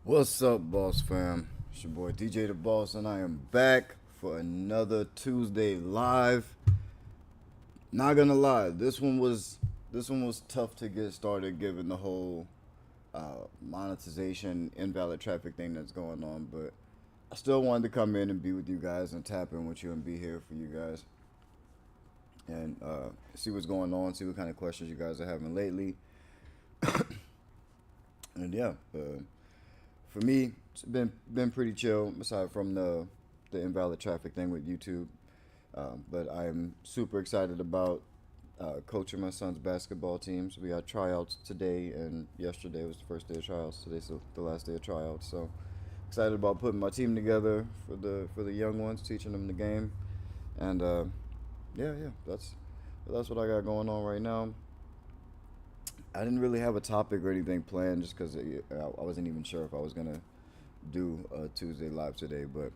What's up, boss fam? It's your boy DJ the Boss, and I am back for another Tuesday live. Not gonna lie, this one was tough to get started given the whole monetization, invalid traffic thing that's going on. But I still wanted to come in and be with you guys and tap in with you and be here for you guys and see what's going on, see what kind of questions you guys are having lately, and yeah. For me, it's been pretty chill aside from the invalid traffic thing with YouTube. But I'm super excited about coaching my son's basketball teams. We got tryouts today, and yesterday was the first day of tryouts. Today's the last day of tryouts. So excited about putting my team together for the young ones, teaching them the game, and yeah, that's what I got going on right now. I didn't really have a topic or anything planned just because I wasn't even sure if I was gonna do a Tuesday live today. But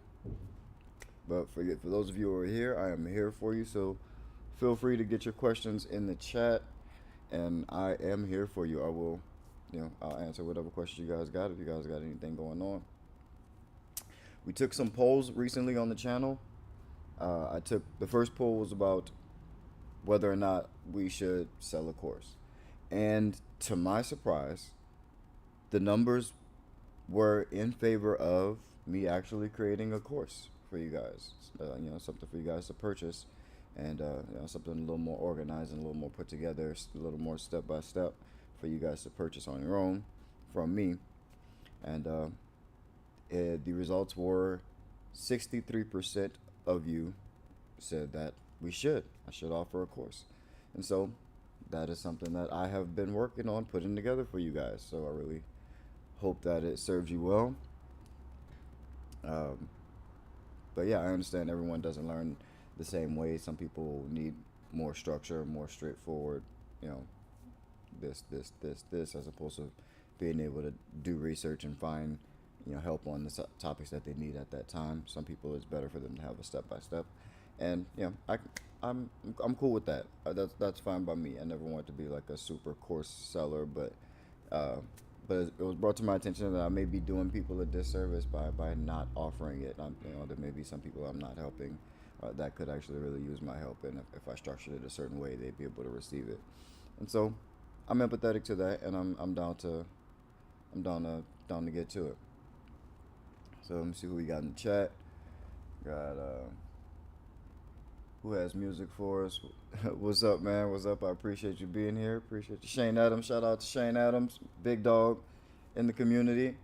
for those of you who are here, I am here for you. So feel free to get your questions in the chat, and I am here for you. I'll answer whatever questions you guys got if you guys got anything going on. We took some polls recently on the channel. I took the first poll was about whether or not we should sell a course. And to my surprise, the numbers were in favor of me actually creating a course for you guys. Something for you guys to purchase, and something a little more organized and a little more put together, a little more step by step for you guys to purchase on your own from me. And the results were 63% of you said that I should offer a course. And so that is something that I have been working on putting together for you guys. So I really hope that it serves you well. Um, but yeah, I understand everyone doesn't learn the same way. Some people need more structure, more straightforward, you know, this, as opposed to being able to do research and find, help on the topics that they need at that time. Some people it's better for them to have a step by step, and I'm I'm cool with that. That's fine by me. I never want to be like a super course seller, uh, but it was brought to my attention that I may be doing people a disservice by not offering it. There may be some people I'm not helping that could actually really use my help, and if I structured it a certain way, they'd be able to receive it. And so, I'm empathetic to that, and I'm down to get to it. So let me see who we got in the chat. Got who has music for us? What's up, man? What's up? I appreciate you being here. Appreciate you, Shane Adams. Shout out to Shane Adams, big dog in the community.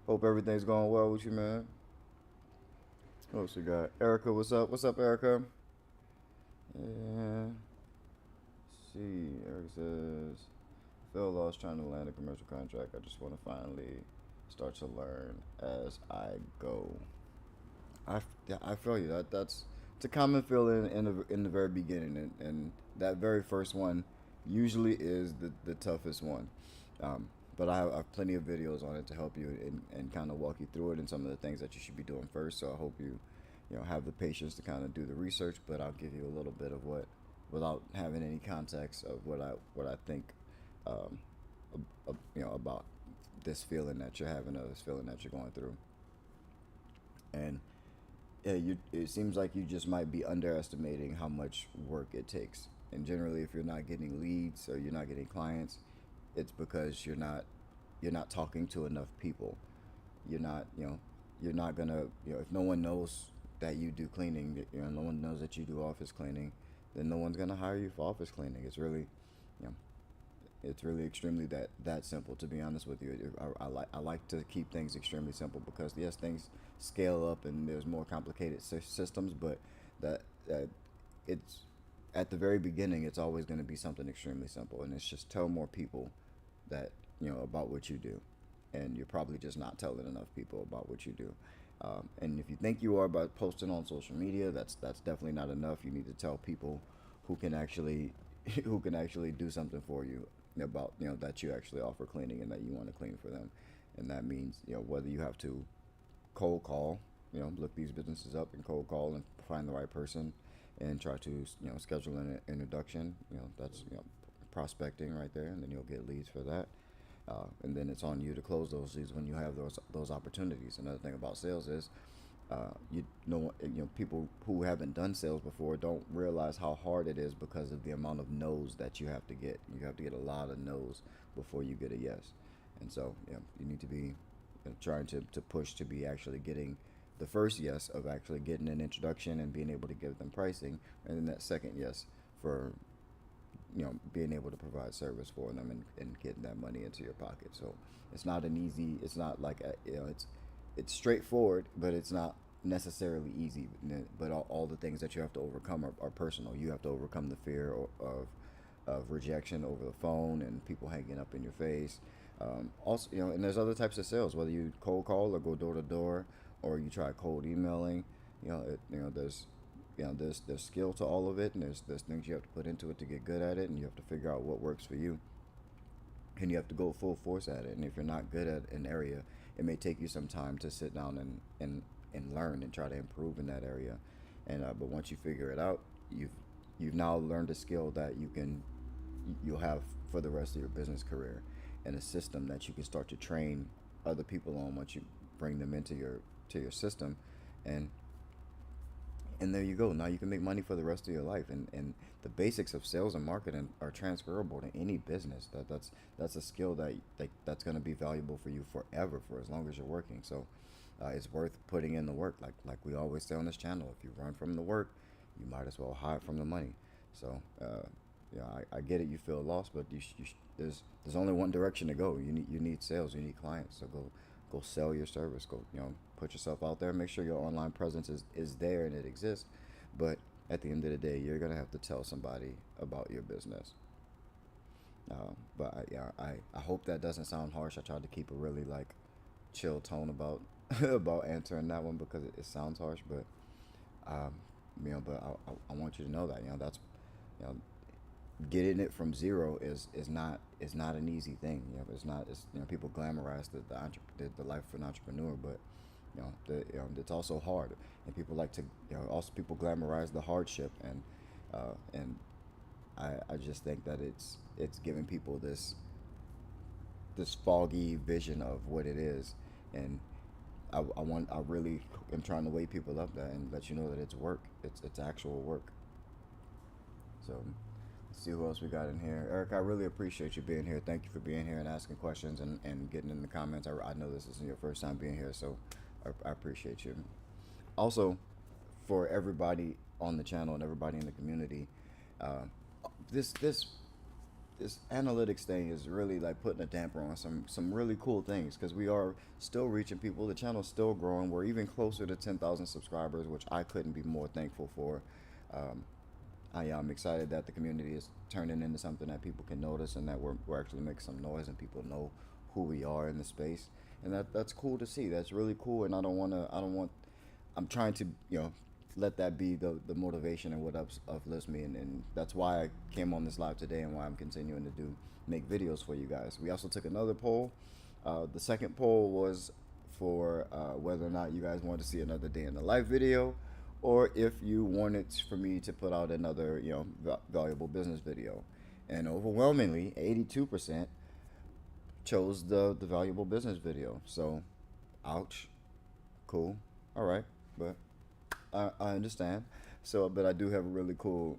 Hope everything's going well with you, man. What else we got? Erica, what's up? What's up, Erica? Yeah. See, Eric says, feel lost trying to land a commercial contract. I just want to finally start to learn as I go. Yeah, I feel you. That's it's a common feeling in the very beginning, and that very first one usually is the toughest one. But I have plenty of videos on it to help you and kind of walk you through it and some of the things that you should be doing first. So I hope you have the patience to kind of do the research. But I'll give you a little bit of what, without having any context of what I think, um, about this feeling that you're having or this feeling that you're going through. And yeah, it seems like you just might be underestimating how much work it takes. And generally, if you're not getting leads or you're not getting clients, it's because you're not talking to enough people. You're not gonna, if no one knows that you do cleaning, no one knows that you do office cleaning, then no one's gonna hire you for office cleaning. You know, it's really extremely that simple. To be honest with you, I like to keep things extremely simple because yes, things scale up and there's more complicated systems, but that it's at the very beginning, it's always going to be something extremely simple, and it's just tell more people that about what you do, and you're probably just not telling enough people about what you do. And if you think you are by posting on social media, that's definitely not enough. You need to tell people who can actually who can actually do something for you about that you actually offer cleaning and that you want to clean for them, and that means whether you have to cold call, look these businesses up and cold call and find the right person and try to schedule an introduction. That's prospecting right there, and then you'll get leads for that. and then it's on you to close those leads when you have those opportunities. Another thing about sales is people who haven't done sales before don't realize how hard it is because of the amount of no's that you have to get. You have to get a lot of no's before you get a yes. And so you need to be trying to push to be actually getting the first yes of actually getting an introduction and being able to give them pricing, and then that second yes for being able to provide service for them and getting that money into your pocket. So it's not like it's straightforward, but it's not necessarily easy. But all the things that you have to overcome are personal. You have to overcome the fear of rejection over the phone and people hanging up in your face. Also, and there's other types of sales, whether you cold call or go door to door, or you try cold emailing. There's skill to all of it, and there's things you have to put into it to get good at it, and you have to figure out what works for you, and you have to go full force at it. And if you're not good at an area, it may take you some time to sit down and learn and try to improve in that area. And but once you figure it out, you've now learned a skill that you'll have for the rest of your business career, and a system that you can start to train other people on once you bring them into your system. And there you go. Now you can make money for the rest of your life. And the basics of sales and marketing are transferable to any business. That's a skill that's going to be valuable for you forever, for as long as you're working. So it's worth putting in the work. Like we always say on this channel, if you run from the work, you might as well hide from the money. So I get it. You feel lost, but there's only one direction to go. You need sales. You need clients. So go sell your service. Go put yourself out there. Make sure your online presence is there and it exists. But at the end of the day, you're gonna have to tell somebody about your business. I hope that doesn't sound harsh. I tried to keep a really chill tone about about answering that one because it sounds harsh. But I want you to know that that's you know getting it from zero is not an easy thing. It's people glamorize the life of an entrepreneur, but it's also hard, and people like to also people glamorize the hardship, and I just think that it's giving people this foggy vision of what it is, and I really am trying to wake people up that and let you know that it's work. It's actual work. So let's see who else we got in here. Eric, I really appreciate you being here. Thank you for being here and asking questions and getting in the comments. I know this isn't your first time being here, so I appreciate you. Also, for everybody on the channel and everybody in the community, this analytics thing is really putting a damper on some really cool things, because we are still reaching people. The channel's still growing. We're even closer to 10,000 subscribers, which I couldn't be more thankful for. I'm excited that the community is turning into something that people can notice, and that we're actually making some noise and people know who we are in the space, and that's cool to see. That's really cool, and I'm trying to let that be the motivation and what uplifts me, and that's why I came on this live today and why I'm continuing to make videos for you guys. We also took another poll. The second poll was for whether or not you guys wanted to see another day in the life video, or if you wanted for me to put out another valuable business video. And overwhelmingly 82% chose the valuable business video. So ouch. Cool. All right. But I understand. So, but I do have a really cool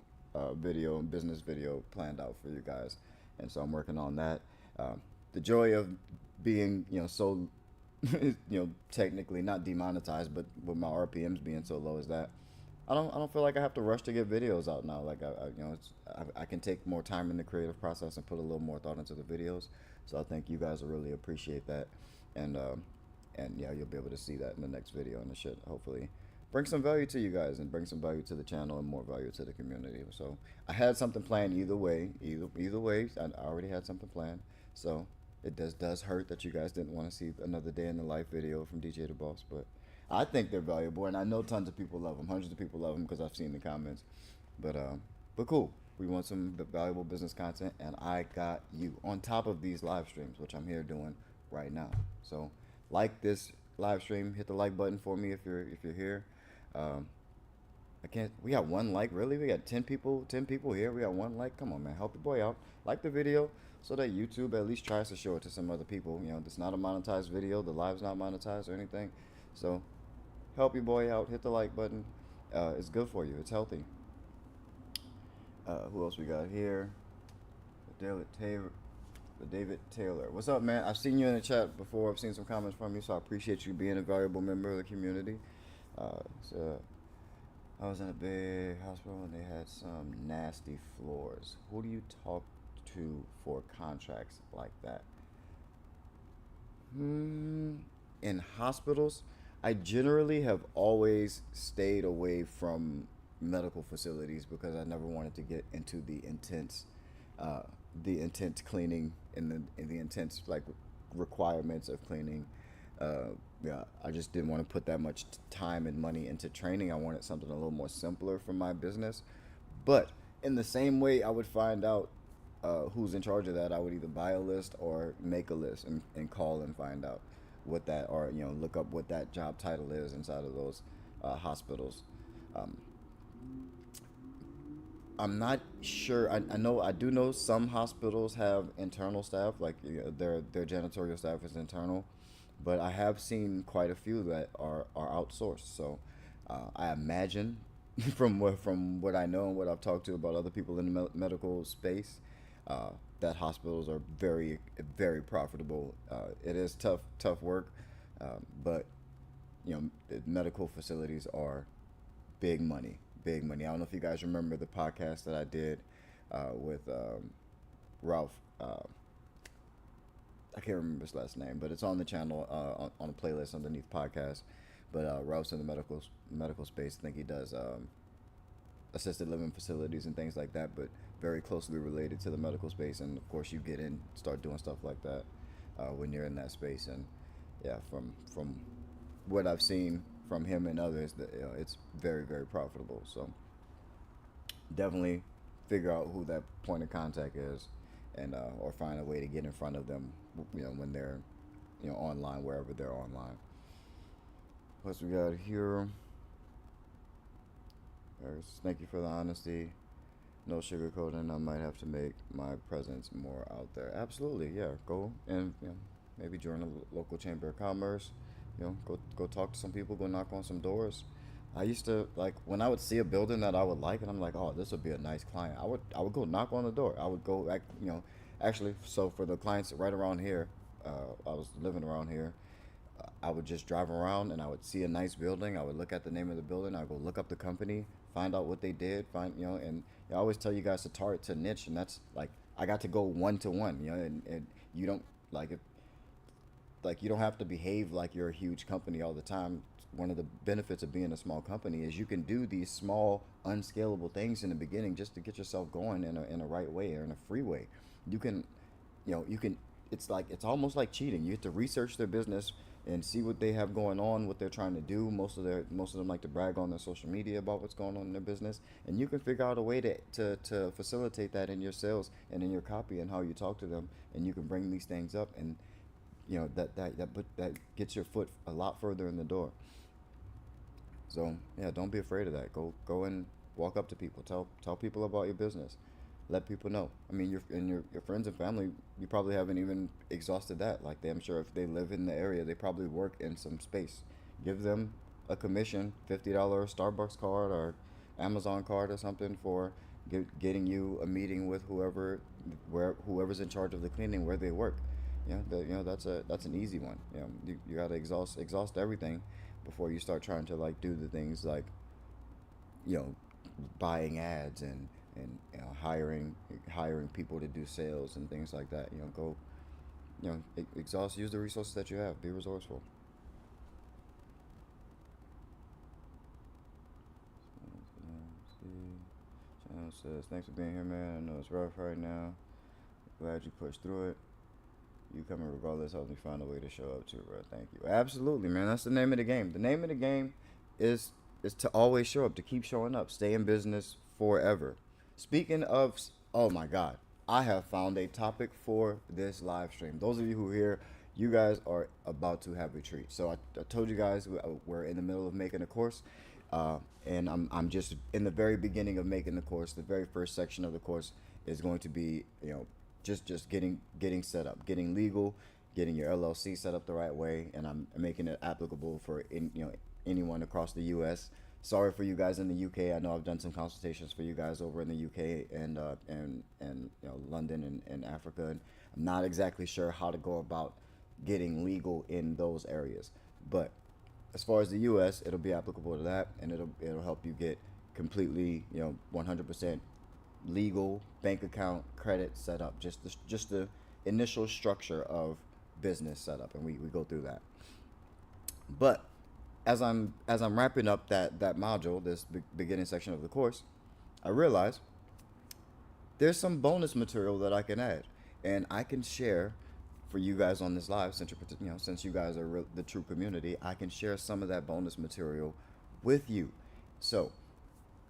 business video planned out for you guys, and so I'm working on that. The joy of being so technically not demonetized, but with my RPMs being so low, is that I don't feel like I have to rush to get videos out now. I can take more time in the creative process and put a little more thought into the videos. So I think you guys will really appreciate that, and you'll be able to see that in the next video, and it should hopefully bring some value to you guys and bring some value to the channel and more value to the community. So I had something planned either way. Either way, I already had something planned. So it does hurt that you guys didn't want to see another day in the life video from DJtheBoss, but I think they're valuable, and I know tons of people love them. Hundreds of people love them because I've seen the comments. But cool. We want some valuable business content, and I got you on top of these live streams, which I'm here doing right now. So like this live stream, hit the like button for me if you're here. I can't. We got one like. Really? We got 10 people. 10 people here. We got one like. Come on, man. Help your boy out. Like the video so that YouTube at least tries to show it to some other people. You know, it's not a monetized video. The live's not monetized or anything. So help your boy out. Hit the like button. It's good for you. It's healthy. Who else we got here? David Taylor. David Taylor. What's up, man? I've seen you in the chat before. I've seen some comments from you, so I appreciate you being a valuable member of the community. So I was in a big hospital and they had some nasty floors. Who do you talk to for contracts like that? In hospitals, I generally have always stayed away from medical facilities because I never wanted to get into uh, the intense cleaning and the intense like requirements of cleaning. Uh, yeah, I just didn't want to put that much time and money into training. I wanted something a little more simpler for my business. But in the same way, I would find out who's in charge of that. I would either buy a list or make a list and call and find out what that, or look up what that job title is inside of those hospitals. Um, I'm not sure. I know I do know some hospitals have internal staff, like their janitorial staff is internal, but I have seen quite a few that are outsourced. So I imagine from what I know and what I've talked to about other people in the medical space, uh, that hospitals are very profitable. It is tough work, but medical facilities are big money, big money. I don't know if you guys remember the podcast that I did with Ralph. I can't remember his last name, but it's on the channel on a playlist underneath podcast. But Ralph's in the medical space. I think he does assisted living facilities and things like that, but very closely related to the medical space. And of course, you get in, start doing stuff like that when you're in that space. And yeah, from what I've seen from him and others, that it's very profitable. So definitely figure out who that point of contact is, and or find a way to get in front of them. When they're online, wherever they're online. Plus, we got here. Thank you for the honesty. No sugarcoating. I might have to make my presence more out there. Absolutely, yeah. Go and maybe join a local chamber of commerce. Go talk to some people. Go knock on some doors. I used to like when I would see a building that I would like, and I'm like, oh, this would be a nice client. I would go knock on the door. I would go actually. So for the clients right around here, I was living around here. I would just drive around and I would see a nice building. I would look at the name of the building. I would go look up the company, find out what they did, and I always tell you guys to target to niche, and that's like I got to go one to one, and you don't like it, like you don't have to behave like you're a huge company all the time. One of the benefits of being a small company is you can do these small, unscalable things in the beginning just to get yourself going in a right way or in a free way. You can, you can. It's like it's almost like cheating. You have to research their business and see what they have going on, what they're trying to do. Most of them like to brag on their social media about what's going on in their business, and you can figure out a way to facilitate that in your sales and in your copy and how you talk to them, and you can bring these things up, and that gets your foot a lot further in the door. So yeah, don't be afraid of that. Go and walk up to people. Tell people about your business. Let people know. I mean, your friends and family, you probably haven't even exhausted that. Like I'm sure if they live in the area, they probably work in some space. Give them a commission, $50 Starbucks card or Amazon card or something for getting you a meeting with whoever's in charge of the cleaning where they work. That's an easy one. You got to exhaust everything before you start trying to like do the things like you know buying ads and hiring people to do sales and things like that. Go exhaust, use the resources that you have, be resourceful. Channel says thanks for being here, man. I know it's rough right now, glad you pushed through it. You coming regardless helps me find a way to show up too, bro. Thank you. Absolutely, man. That's the name of the game. The name of the game is to always show up, to keep showing up, stay in business forever. Speaking of, oh my God, I have found a topic for this live stream. Those of you who are here, you guys are about to have a treat. So I told you guys we're in the middle of making a course. And I'm just in the very beginning of making the course. The very first section of the course is going to be, just getting set up, getting legal, getting your LLC set up the right way, and I'm making it applicable for anyone across the U.S. Sorry for you guys in the UK. I know I've done some consultations for you guys over in the UK and London and Africa. And I'm not exactly sure how to go about getting legal in those areas, but as far as the U.S., it'll be applicable to that, and it'll help you get completely 100% legal bank account credit set up. Just the initial structure of business setup, and we go through that. But as I'm wrapping up that module, this beginning section of the course, I realize there's some bonus material that I can add, and I can share for you guys on this live. Since you guys are the true community, I can share some of that bonus material with you. So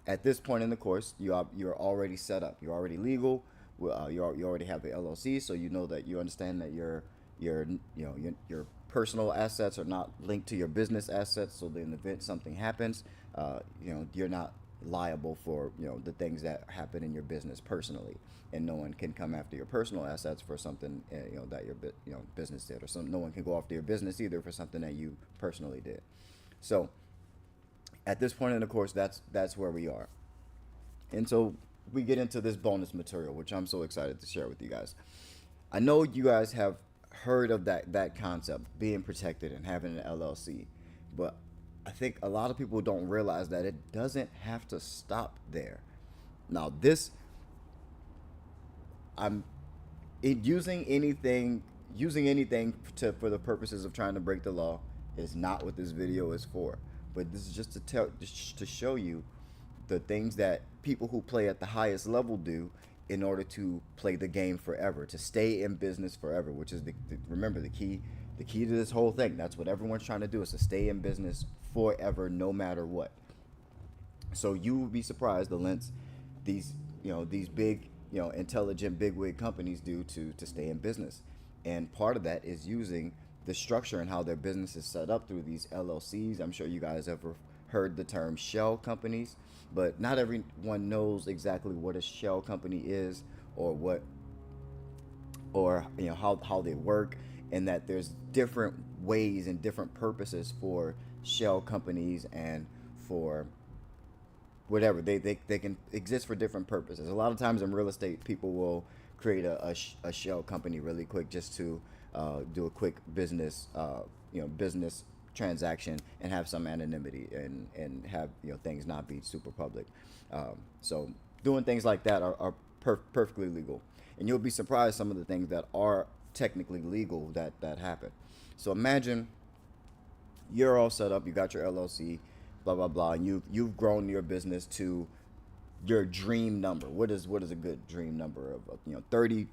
at this point in the course, you're already set up. You're already legal. You already have the LLC, so you know that you understand that your personal assets are not linked to your business assets. So in the event something happens, you're not liable for the things that happen in your business personally, and no one can come after your personal assets for something that your business did, or no one can go after your business either for something that you personally did. So at this point in the course, that's where we are. And so we get into this bonus material, which I'm so excited to share with you guys. I know you guys have heard of that concept, being protected and having an LLC, but I think a lot of people don't realize that it doesn't have to stop there. Now, using anything for the purposes of trying to break the law is not what this video is for. But this is just to show you the things that people who play at the highest level do in order to play the game forever, to stay in business forever, which is remember the key to this whole thing. That's what everyone's trying to do, is to stay in business forever, no matter what. So you will be surprised the lengths these big intelligent bigwig companies do to stay in business. And part of that is using the structure and how their business is set up through these LLCs. I'm sure you guys ever heard the term shell companies, but not everyone knows exactly what a shell company is, or how they work, and that there's different ways and different purposes for shell companies, and for whatever they can exist for different purposes. A lot of times in real estate, people will create a shell company really quick just to do a quick business business transaction and have some anonymity, and have things not be super public. So doing things like that are perfectly legal, and you'll be surprised some of the things that are technically legal that happen. So imagine you're all set up, you got your LLC, blah blah blah, and you've grown your business to your dream number. What is a good dream number of 30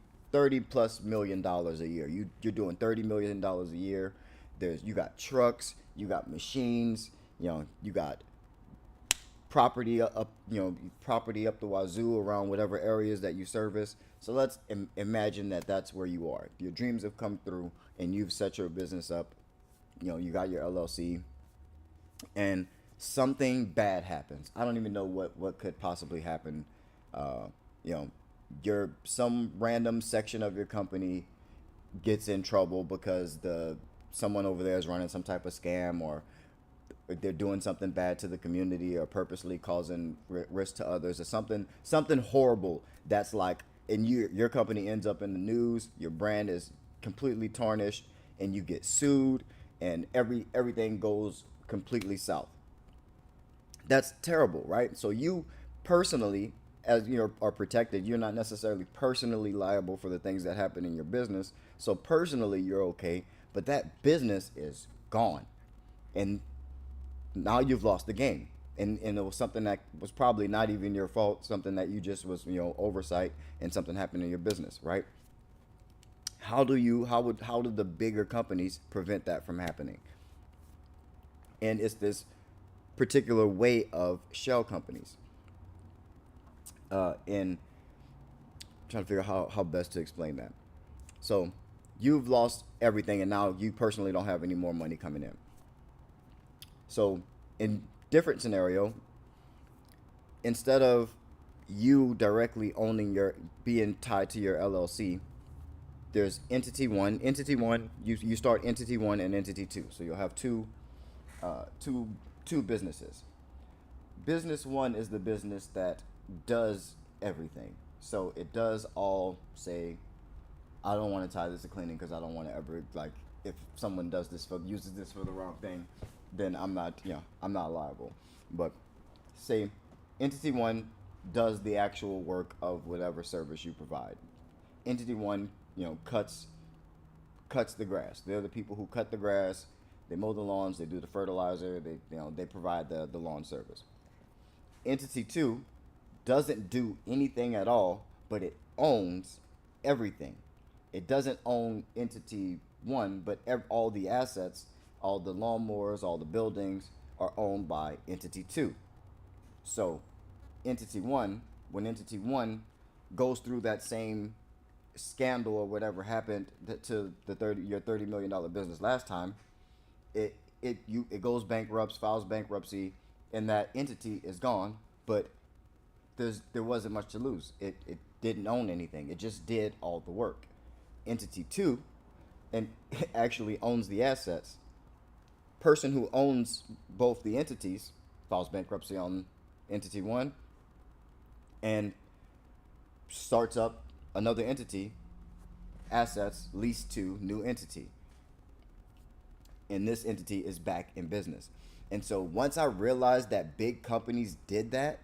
plus $1 million a year? You're doing $30 million a year. You got trucks, you got machines, you got property up the wazoo around whatever areas that you service. So let's imagine that that's where you are. Your dreams have come through, and you've set your business up. You got your LLC, and something bad happens. I don't even know what could possibly happen. Some random section of your company gets in trouble because someone over there is running some type of scam, or they're doing something bad to the community, or purposely causing risk to others, or something horrible that's like, and your company ends up in the news, your brand is completely tarnished, and you get sued, and everything goes completely south. That's terrible, right? So you personally, as you are protected, you're not necessarily personally liable for the things that happen in your business. So personally, you're okay, but that business is gone, and now you've lost the game. And it was something that was probably not even your fault, something that you just was oversight, and something happened in your business, right? How do the bigger companies prevent that from happening? And it's this particular way of shell companies. And I'm trying to figure out how best to explain that. So you've lost everything, and now you personally don't have any more money coming in. So in different scenario, instead of you directly owning your being tied to your LLC, there's entity one. Entity one, you start entity one and entity two. So you'll have uh, two two businesses. Business one is the business that does everything. So it does all, say, I don't want to tie this to cleaning because I don't want to ever, like, if someone does this for uses this for the wrong thing, then I'm not liable. But say entity one does the actual work of whatever service you provide. Entity one, cuts the grass. They're the people who cut the grass. They mow the lawns. They do the fertilizer. They provide the lawn service. Entity two doesn't do anything at all, but it owns everything. It doesn't own entity one, but all the assets, all the lawnmowers, all the buildings are owned by entity two. So, entity one, when entity one goes through that same scandal or whatever happened to your $30 million business last time, it goes bankrupt, files bankruptcy, and that entity is gone. But there wasn't much to lose. It didn't own anything. It just did all the work. Entity two, and actually owns the assets. Person who owns both the entities files bankruptcy on entity one and starts up another entity, assets leased to new entity, and this entity is back in business. And so once I realized that big companies did that,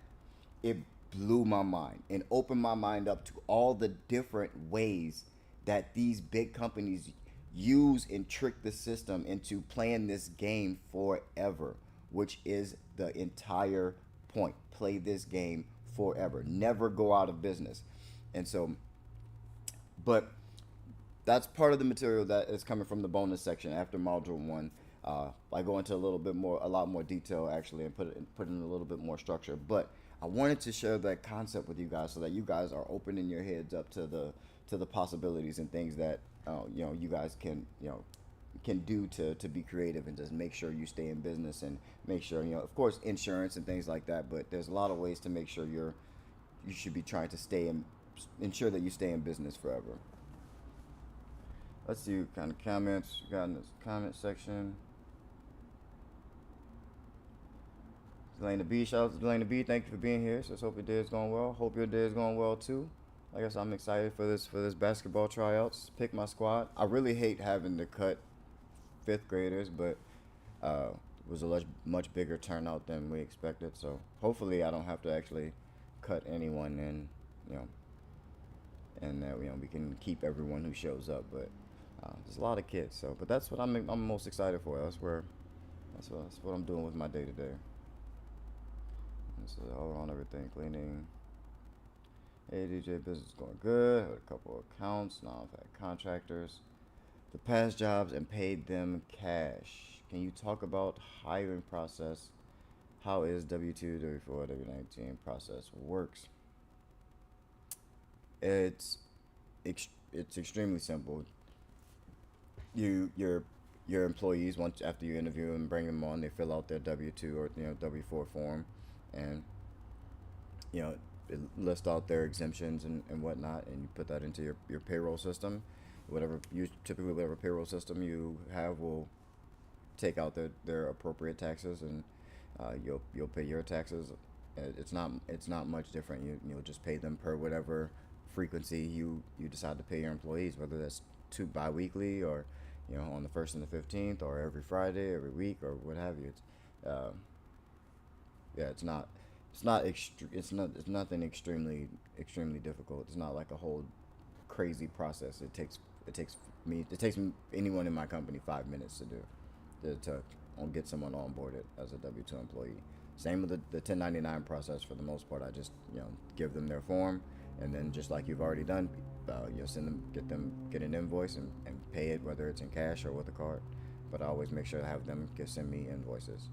it blew my mind and opened my mind up to all the different ways that these big companies use and trick the system into playing this game forever, which is the entire point. Play this game forever. Never go out of business. And so, but that's part of the material that is coming from the bonus section after module one. I go into a lot more detail actually, and put in a little bit more structure. But I wanted to share that concept with you guys so that you guys are opening your heads up to the possibilities and things that you guys can do to be creative and just make sure you stay in business, and make sure, of course, insurance and things like that. But there's a lot of ways to make sure you should be trying to ensure that you stay in business forever. Let's see what kind of comments we got in this comment section. Delana B, shout out to Delana B. Thank you for being here. So, hope your day is going well. Hope your day is going well too. I guess I'm excited for this basketball tryouts. Pick my squad. I really hate having to cut fifth graders, but it was a much bigger turnout than we expected. So hopefully I don't have to actually cut anyone, and that we can keep everyone who shows up. But there's a lot of kids. So, but that's what I'm most excited for. That's what I'm doing with my day to day. So all on everything, cleaning. Hey, DJ, business is going good. Had a couple of accounts. Now I've had contractors to past jobs and paid them cash. Can you talk about hiring process? How is W2, W4, W19 process works? It's extremely simple. Your employees, once after you interview and bring them on, they fill out their W2 or W4 form, and it lists out their exemptions and whatnot, and you put that into your payroll system. Whatever payroll system you have will take out their appropriate taxes, and you'll pay your taxes. It's not much different. You'll just pay them per whatever frequency you decide to pay your employees, whether that's bi-weekly, or on the 1st and the 15th, or every Friday, every week, or what have you. It's nothing extremely difficult. It's not like a whole crazy process. It takes anyone in my company 5 minutes to do to get someone onboarded as a W2 employee. Same with the 1099 process. For the most part, I just give them their form, and then just like you've already done, get an invoice and pay it, whether it's in cash or with a card. But I always make sure to have them send me invoices.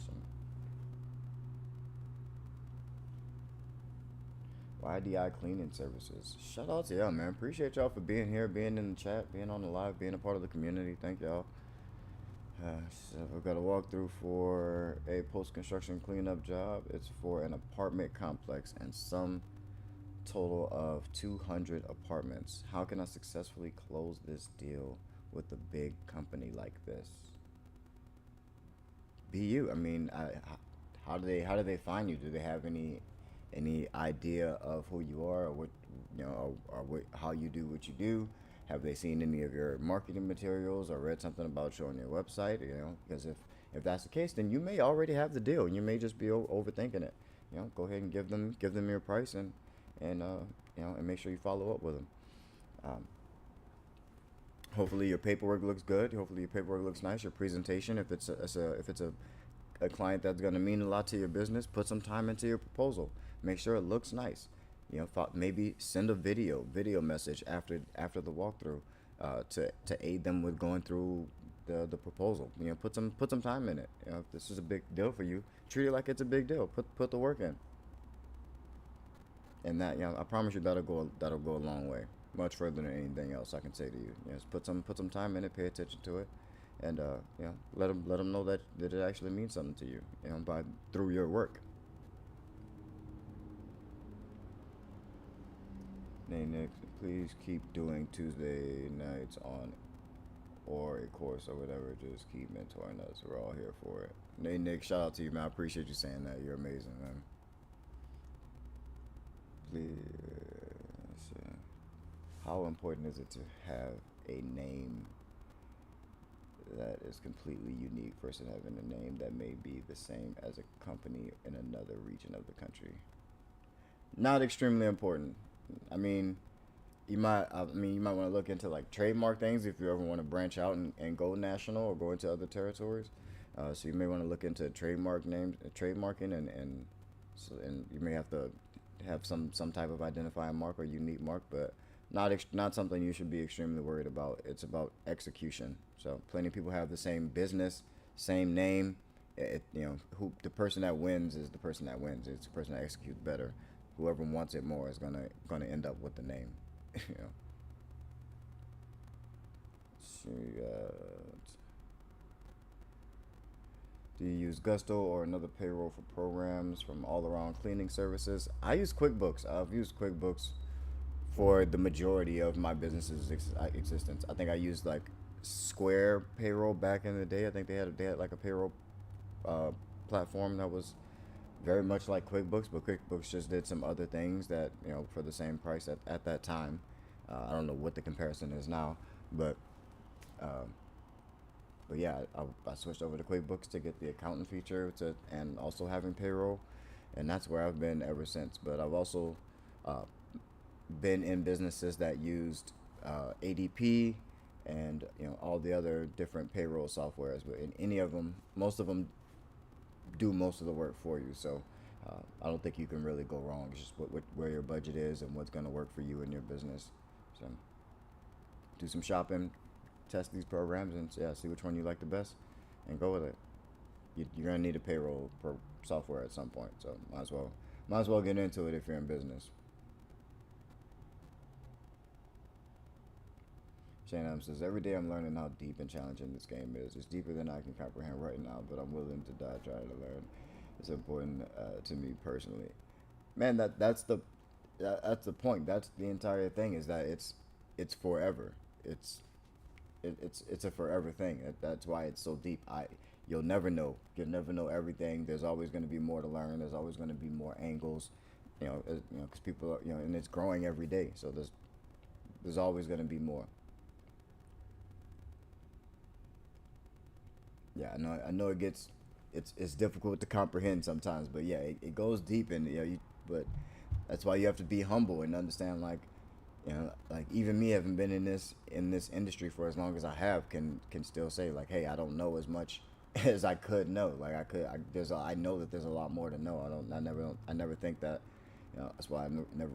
So. YDI cleaning services. Shout out to y'all, man. Appreciate y'all for being here, being in the chat, being on the live, being a part of the community. Thank y'all. So we've got a walkthrough for a post-construction cleanup job. It's for an apartment complex and some total of 200 apartments. How can I successfully close this deal with a big company like this? Be you. I mean, how do they find you? Do they have any idea of who you are, or what or what, how you do what you do? Have they seen any of your marketing materials or read something about you on your website? Because if that's the case, then you may already have the deal. You may just be overthinking it. Go ahead and give them your price, and make sure you follow up with them. Um, Hopefully your paperwork looks good. Hopefully your paperwork looks nice. Your presentation, if it's a client that's going to mean a lot to your business, put some time into your proposal. Make sure it looks nice. Maybe send a video message after the walkthrough, to aid them with going through the proposal. Put some time in it. If this is a big deal for you, treat it like it's a big deal. Put the work in, and that I promise you that'll go a long way, much further than anything else I can say to you. Just put some time in it, pay attention to it, and let them know that it actually means something to you. By through your work. Hey Nick, please keep doing Tuesday nights on or a course or whatever. Just keep mentoring us. We're all here for it. Hey Nick, shout out to you, man. I appreciate you saying that. You're amazing, man. Please. How important is it to have a name that is completely unique versus having a name that may be the same as a company in another region of the country? Not extremely important. I mean, you might want to look into like trademark things if you ever want to branch out and go national or go into other territories. So you may want to look into trademark names, trademarking, and you may have to have some type of identifying mark or unique mark, but not something you should be extremely worried about. It's about execution. So plenty of people have the same business, same name. Who the person that wins is the person that wins. It's the person that executes better. Whoever wants it more is gonna end up with the name. you know. So, do you use Gusto or another payroll for programs from all around cleaning services? I use QuickBooks. I've used QuickBooks for the majority of my business's existence. I think I used like Square payroll back in the day. I think they had like a payroll uh, platform that was very much like QuickBooks, but QuickBooks just did some other things that for the same price at that time. I don't know what the comparison is now, but um, yeah, I switched over to QuickBooks to get the accountant feature and also having payroll, and that's where I've been ever since. But I've also uh, been in businesses that used ADP and all the other different payroll softwares. But in any of them, most of them do most of the work for you. So I don't think you can really go wrong. It's just where your budget is and what's going to work for you and your business. So do some shopping, test these programs, and yeah, see which one you like the best, and go with it. You're gonna need a payroll software at some point, so might as well get into it if you're in business. Shane Adams says, every day I'm learning how deep and challenging this game is. It's deeper than I can comprehend right now, but I'm willing to die trying to learn. It's important to me personally. Man, that's the point. That's the entire thing, is that it's forever. It's a forever thing. That's why it's so deep. You'll never know. You'll never know everything. There's always going to be more to learn. There's always going to be more angles. Because people are, and it's growing every day. So there's always going to be more. Yeah, I know it's difficult to comprehend sometimes, but yeah, it goes deep, and but that's why you have to be humble and understand, like, like even me, having been in this industry for as long as I have, can still say, like, hey, I don't know as much as I could know. Like, I know that there's a lot more to know. I never think that. That's why never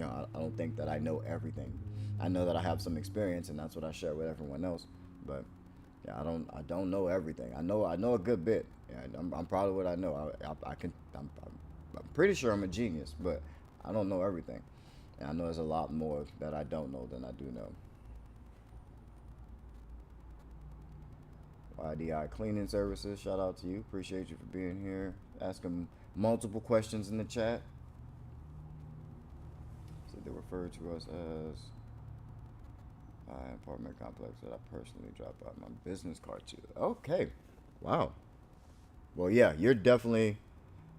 I don't think that I know everything. I know that I have some experience, and that's what I share with everyone else. But yeah, I don't know everything. I know a good bit. Yeah, I'm proud of what I know. I'm pretty sure I'm a genius, but I don't know everything. And I know there's a lot more that I don't know than I do know. YDI Cleaning Services. Shout out to you. Appreciate you for being here. Asking multiple questions in the chat. So they refer to us as apartment complex that I personally drop out my business card to. Okay. Wow. Well, yeah, you're definitely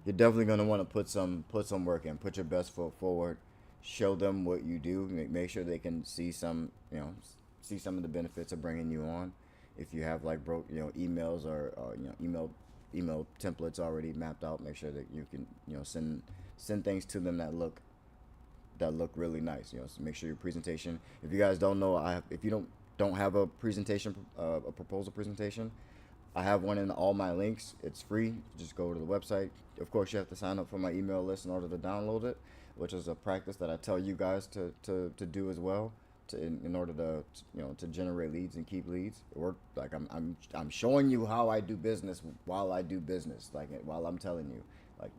gonna want to put some work in. Put your best foot forward. Show them what you do. Make sure they can see some of the benefits of bringing you on. If you have like emails or email templates already mapped out, make sure that you can send things to them that look really nice. So make sure your presentation. If you guys don't know, if you don't have a presentation, a proposal presentation, I have one in all my links. It's free. Just go to the website. Of course, you have to sign up for my email list in order to download it, which is a practice that I tell you guys to do as well. In order to generate leads and keep leads. Like I'm showing you how I do business while I do business. Like while I'm telling you, like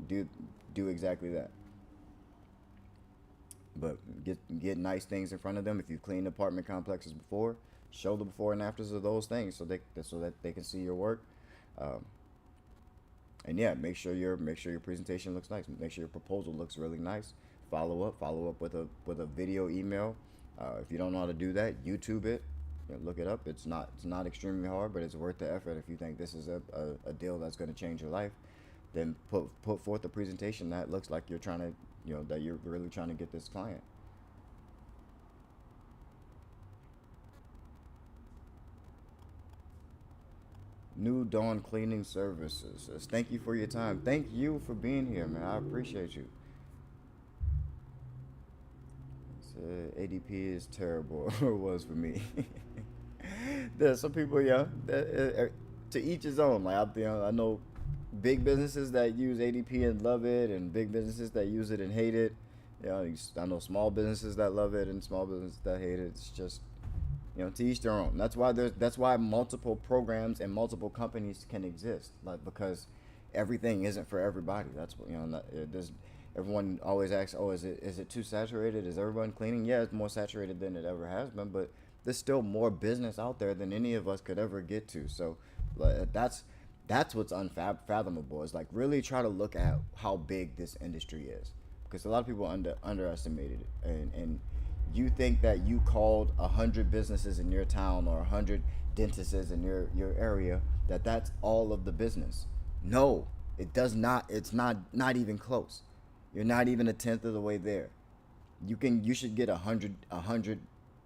do exactly that. But get nice things in front of them. If you've cleaned apartment complexes before, show the before and afters of those things so that they can see your work. And yeah, make sure your presentation looks nice. Make sure your proposal looks really nice. Follow up with a video email. If you don't know how to do that, YouTube it. Look it up. It's not extremely hard, but it's worth the effort. If you think this is a deal that's going to change your life, then put forth a presentation that looks like you're trying to that you're really trying to get this client. New Dawn Cleaning Services says, thank you for your time. Thank you for being here, man. I appreciate you. ADP is terrible, or was for me. There's some people, to each his own. Like I know big businesses that use ADP and love it, and big businesses that use it and hate it. I know small businesses that love it and small businesses that hate it. It's just to each their own. That's why multiple programs and multiple companies can exist, like because everything isn't for everybody. That's what there's. Everyone always asks, "Oh, is it too saturated? Is everyone cleaning?" Yeah, it's more saturated than it ever has been, but there's still more business out there than any of us could ever get to. So, that's what's unfathomable. Is like really try to look at how big this industry is, because a lot of people underestimated it, and you think that you called 100 businesses in your town or 100 dentists in your area that's all of the business. No, it does not. It's not even close. You're not even a tenth of the way there. You should get 100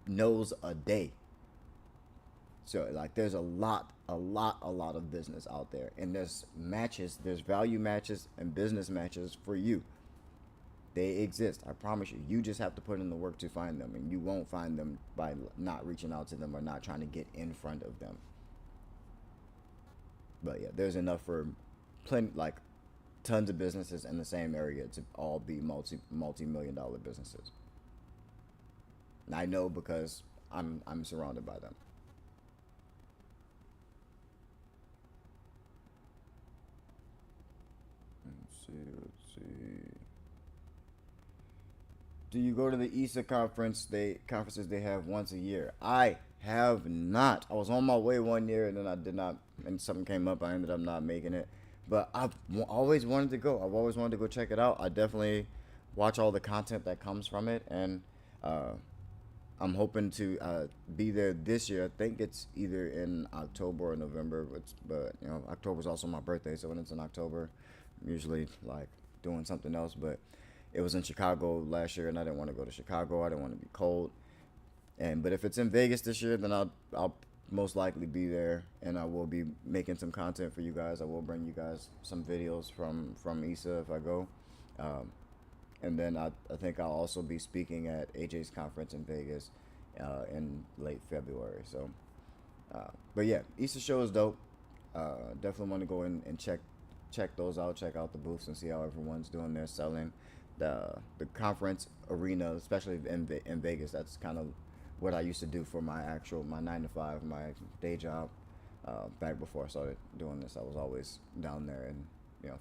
no's a day. So like there's a lot of business out there, and there's value matches and business matches for you. They exist. I promise you. You just have to put in the work to find them, and you won't find them by not reaching out to them or not trying to get in front of them. But yeah, there's enough for tons of businesses in the same area to all be multi-million dollar businesses. And I know because I'm surrounded by them. Let's see. Do you go to the ISA conferences they have once a year? I have not. I was on my way one year and then I did not, and something came up. I ended up not making it. But I've always wanted to go. I've always wanted to go check it out. I definitely watch all the content that comes from it, and I'm hoping to be there this year. I think it's either in October or November, but October is also my birthday, so when it's in October, I'm usually like doing something else. But it was in Chicago last year, and I didn't want to go to Chicago. I didn't want to be cold. But if it's in Vegas this year, then I'll most likely be there, and I will be making some content for you guys. I will bring you guys some videos from ISA if I go. And then I think I'll also be speaking at AJ's conference in Vegas in late February. So, but yeah, ISA show is dope. Definitely want to go in and check those out. Check out the booths and see how everyone's doing their selling. The conference arena, especially in Vegas, that's kind of what I used to do for my 9-to-5, my day job. Back before I started doing this, I was always down there, and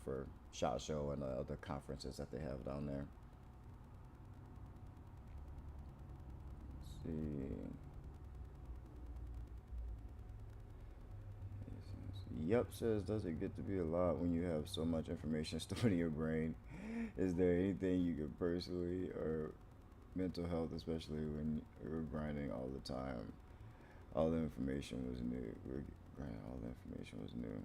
for SHOT Show and other conferences that they have down there. Let's see. Yep says, does it get to be a lot when you have so much information stored in your brain? Is there anything you can personally or mental health, especially when you're grinding all the time? All the information was new. We're grinding, all the information was new.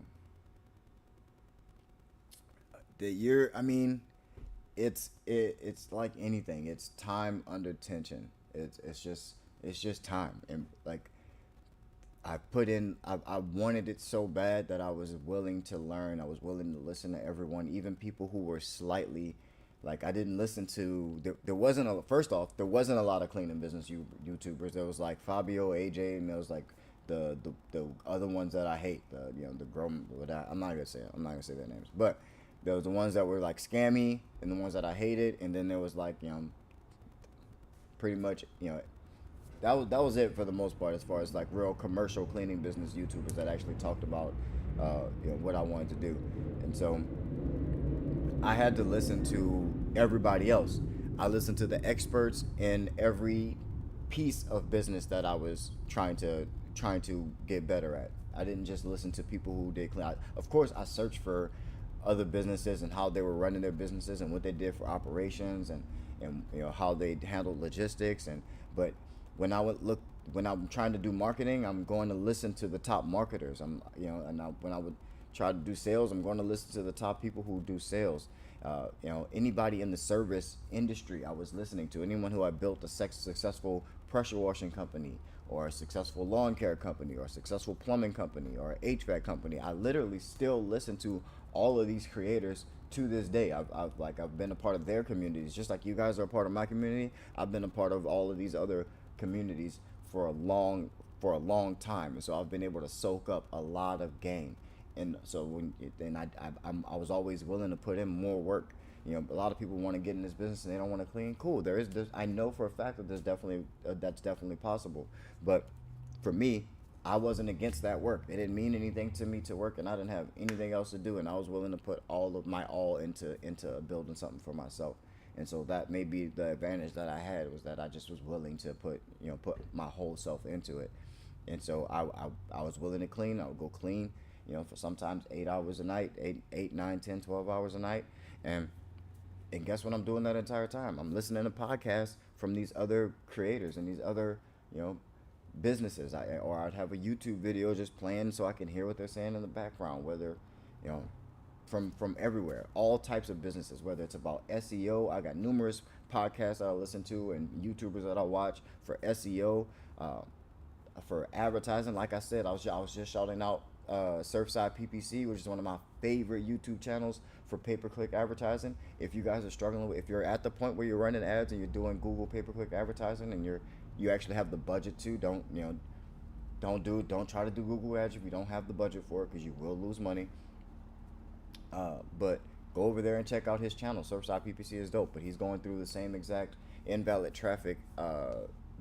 The year, I mean, it's like anything. It's time under tension. It's just time, and like I wanted it so bad that I was willing to learn. I was willing to listen to everyone, even people who were slightly, like, I didn't listen to, there wasn't a, first off, there wasn't a lot of cleaning business YouTubers. There was like Fabio, AJ, and there was like the other ones that I hate, the grow, I'm not gonna say it. I'm not gonna say their names, but there was the ones that were like scammy and the ones that I hated, and then there was like, pretty much, that was it for the most part, as far as like real commercial cleaning business YouTubers that actually talked about what I wanted to do. And so I had to listen to everybody else. I listened to the experts in every piece of business that I was trying to get better at. I didn't just listen to people who did clean. Of course, I searched for other businesses and how they were running their businesses and what they did for operations, and how they handled logistics. And but when I would look when I'm trying to do marketing, I'm going to listen to the top marketers. When I would try to do sales, I'm going to listen to the top people who do sales. Anybody in the service industry, I was listening to anyone who had built a successful pressure washing company, or a successful lawn care company, or a successful plumbing company, or an HVAC company. I literally still listen to all of these creators to this day. I've been a part of their communities, just like you guys are a part of my community. I've been a part of all of these other communities for a long time, and so I've been able to soak up a lot of game. And so I was always willing to put in more work. A lot of people want to get in this business and they don't want to clean. Cool. I know for a fact that that's definitely possible. But for me, I wasn't against that work. It didn't mean anything to me to work, and I didn't have anything else to do, and I was willing to put all of my all into building something for myself. And so that may be the advantage that I had, was that I just was willing to put my whole self into it. And so I was willing to clean. I would go clean, for sometimes 8 hours a night, 8, 9, 10, 12 hours a night. And guess what I'm doing that entire time? I'm listening to podcasts from these other creators and these other, businesses. Or I'd have a YouTube video just playing so I can hear what they're saying in the background, whether, you know, from everywhere, all types of businesses, whether it's about SEO. I got numerous podcasts that I listen to and YouTubers that I watch for SEO, for advertising. Like I said, I was just shouting out Surfside PPC, which is one of my favorite YouTube channels for pay-per-click advertising. If you guys are struggling if you're at the point where you're running ads and you're doing Google pay-per-click advertising, and you actually have the budget to, don't try to do Google ads if you don't have the budget for it, because you will lose money. But go over there and check out his channel. Surfside PPC is dope, but he's going through the same exact invalid traffic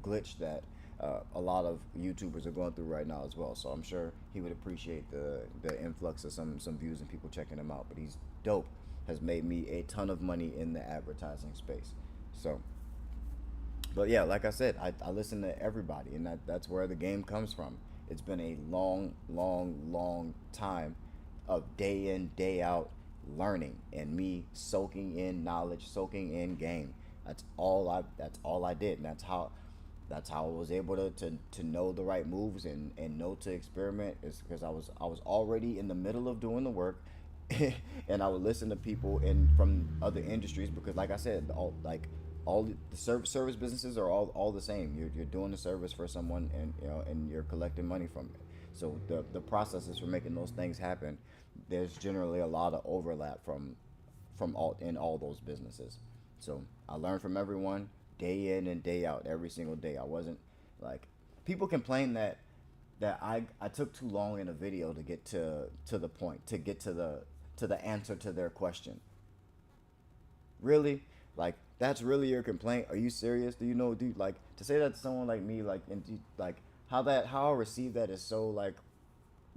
glitch that a lot of YouTubers are going through right now as well. So I'm sure he would appreciate the influx of some views and people checking him out. But he's dope. Has made me a ton of money in the advertising space. So, but yeah, like I said, I listen to everybody, and that's where the game comes from. It's been a long, long, long time of day in, day out learning, and me soaking in knowledge, soaking in game. That's all I did, and that's how I was able to know the right moves and know to experiment, is because I was already in the middle of doing the work. And I would listen to people from other industries, because like I said, all the service businesses are all the same. You're doing a service for someone, and you're collecting money from it. So the processes for making those things happen, there's generally a lot of overlap from all those businesses. So I learned from everyone day in and day out, every single day. I wasn't like, people complain that I took too long in a video to get to the point, to get to the answer to their question. Really? Like, that's really your complaint? Are you serious? Do you know, dude, like, to say that to someone like me, like, and like, how I receive that is so, like,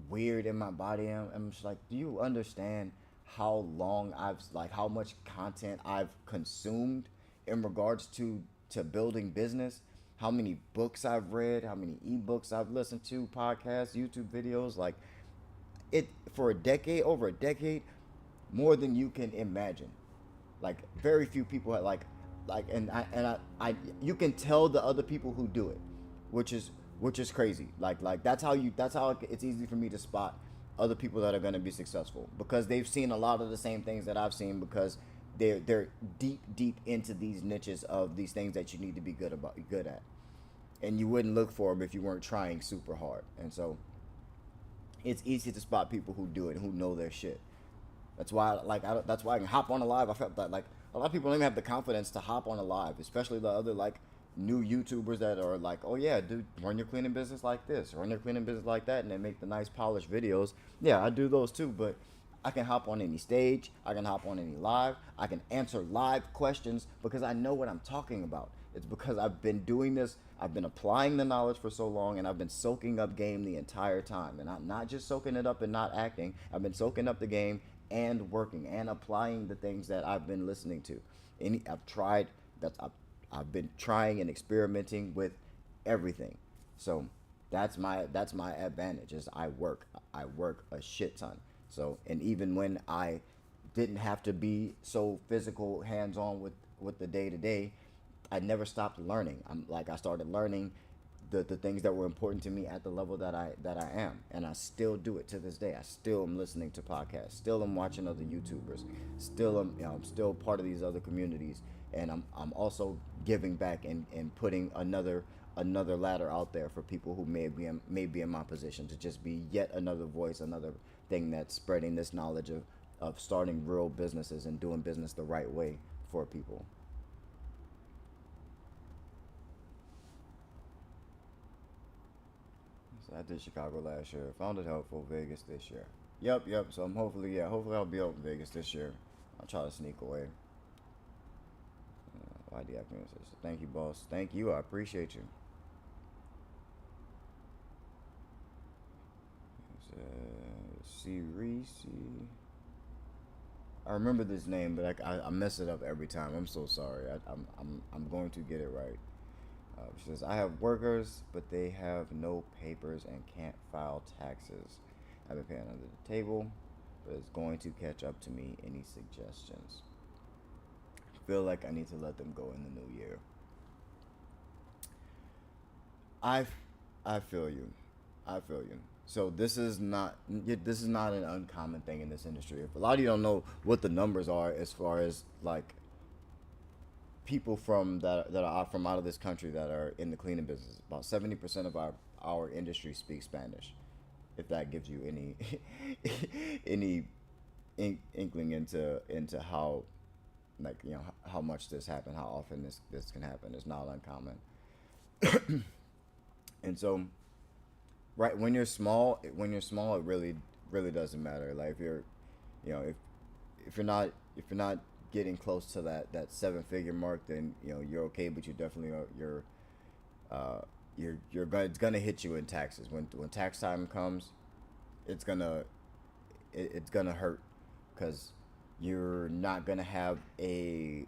weird in my body. I'm just like, do you understand how long how much content I've consumed in regards to building business? How many books I've read, how many ebooks I've listened to, podcasts, YouTube videos? Like, it for a decade, over a decade, more than you can imagine. Like very few people have and I you can tell the other people who do it, which is crazy. Like that's how it's easy for me to spot other people that are going to be successful because they've seen a lot of the same things that I've seen because they're deep into these niches of these things that you need to be good at, and you wouldn't look for them if you weren't trying super hard. And so it's easy to spot people who do it, who know their shit. That's why, that's why I can hop on a live. I felt that like a lot of people don't even have the confidence to hop on a live, especially the other like new YouTubers that are like, oh yeah, dude, run your cleaning business like this, run your cleaning business like that, and they make the nice polished videos. Yeah, I do those too, but I can hop on any stage, I can hop on any live, I can answer live questions because I know what I'm talking about. It's because I've been doing this, I've been applying the knowledge for so long, and I've been soaking up game the entire time. And I'm not just soaking it up and not acting, I've been soaking up the game and working and applying the things that I've been listening to. I've tried, I've been trying and experimenting with everything. So that's my advantage is I work a shit ton. So, and even when I didn't have to be so physical hands on with the day to day, I never stopped learning. I started learning the things that were important to me at the level that I am, and I still do it to this day. I still am listening to podcasts, still am watching other YouTubers, still am, I'm still part of these other communities, and I'm also giving back and putting another ladder out there for people who may be in my position to just be yet another voice, another thing that's spreading this knowledge of starting real businesses and doing business the right way for people. So I did Chicago last year. Found it helpful. Vegas this year. Yep. So I'm hopefully I'll be out in Vegas this year. I'll try to sneak away. ID says, thank you, boss. Thank you. I appreciate you. C Reese. I remember this name, but I mess it up every time. I'm so sorry. I'm going to get it right. She says, I have workers, but they have no papers and can't file taxes. I've been paying under the table, but it's going to catch up to me. Any suggestions? I feel like I need to let them go in the new year. I feel you. I feel you. So this is not an uncommon thing in this industry. If a lot of you don't know what the numbers are as far as like people that are from out of this country that are in the cleaning business, about 70% of our industry speaks Spanish. If that gives you any any inkling into how like how much this happen, how often this can happen, it's not uncommon. And so right when you're small, it really doesn't matter. Like if you're if you're not getting close to that 7-figure mark, then you're okay, but you definitely it's gonna hit you in taxes when tax time comes. It's gonna hurt because you're not gonna have a